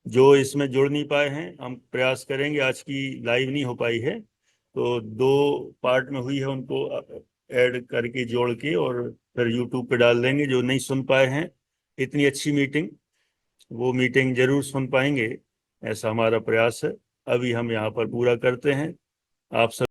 जो इसमें जुड़ नहीं पाए हैं, हम प्रयास करेंगे, आज की लाइव नहीं हो पाई है तो 2 पार्ट में हुई है, उनको ऐड करके जोड़ के और फिर यूट्यूब पे डाल देंगे। जो नहीं सुन पाए हैं इतनी अच्छी मीटिंग, वो मीटिंग जरूर सुन पाएंगे, ऐसा हमारा प्रयास है। अभी हम यहाँ पर पूरा करते हैं। आप सब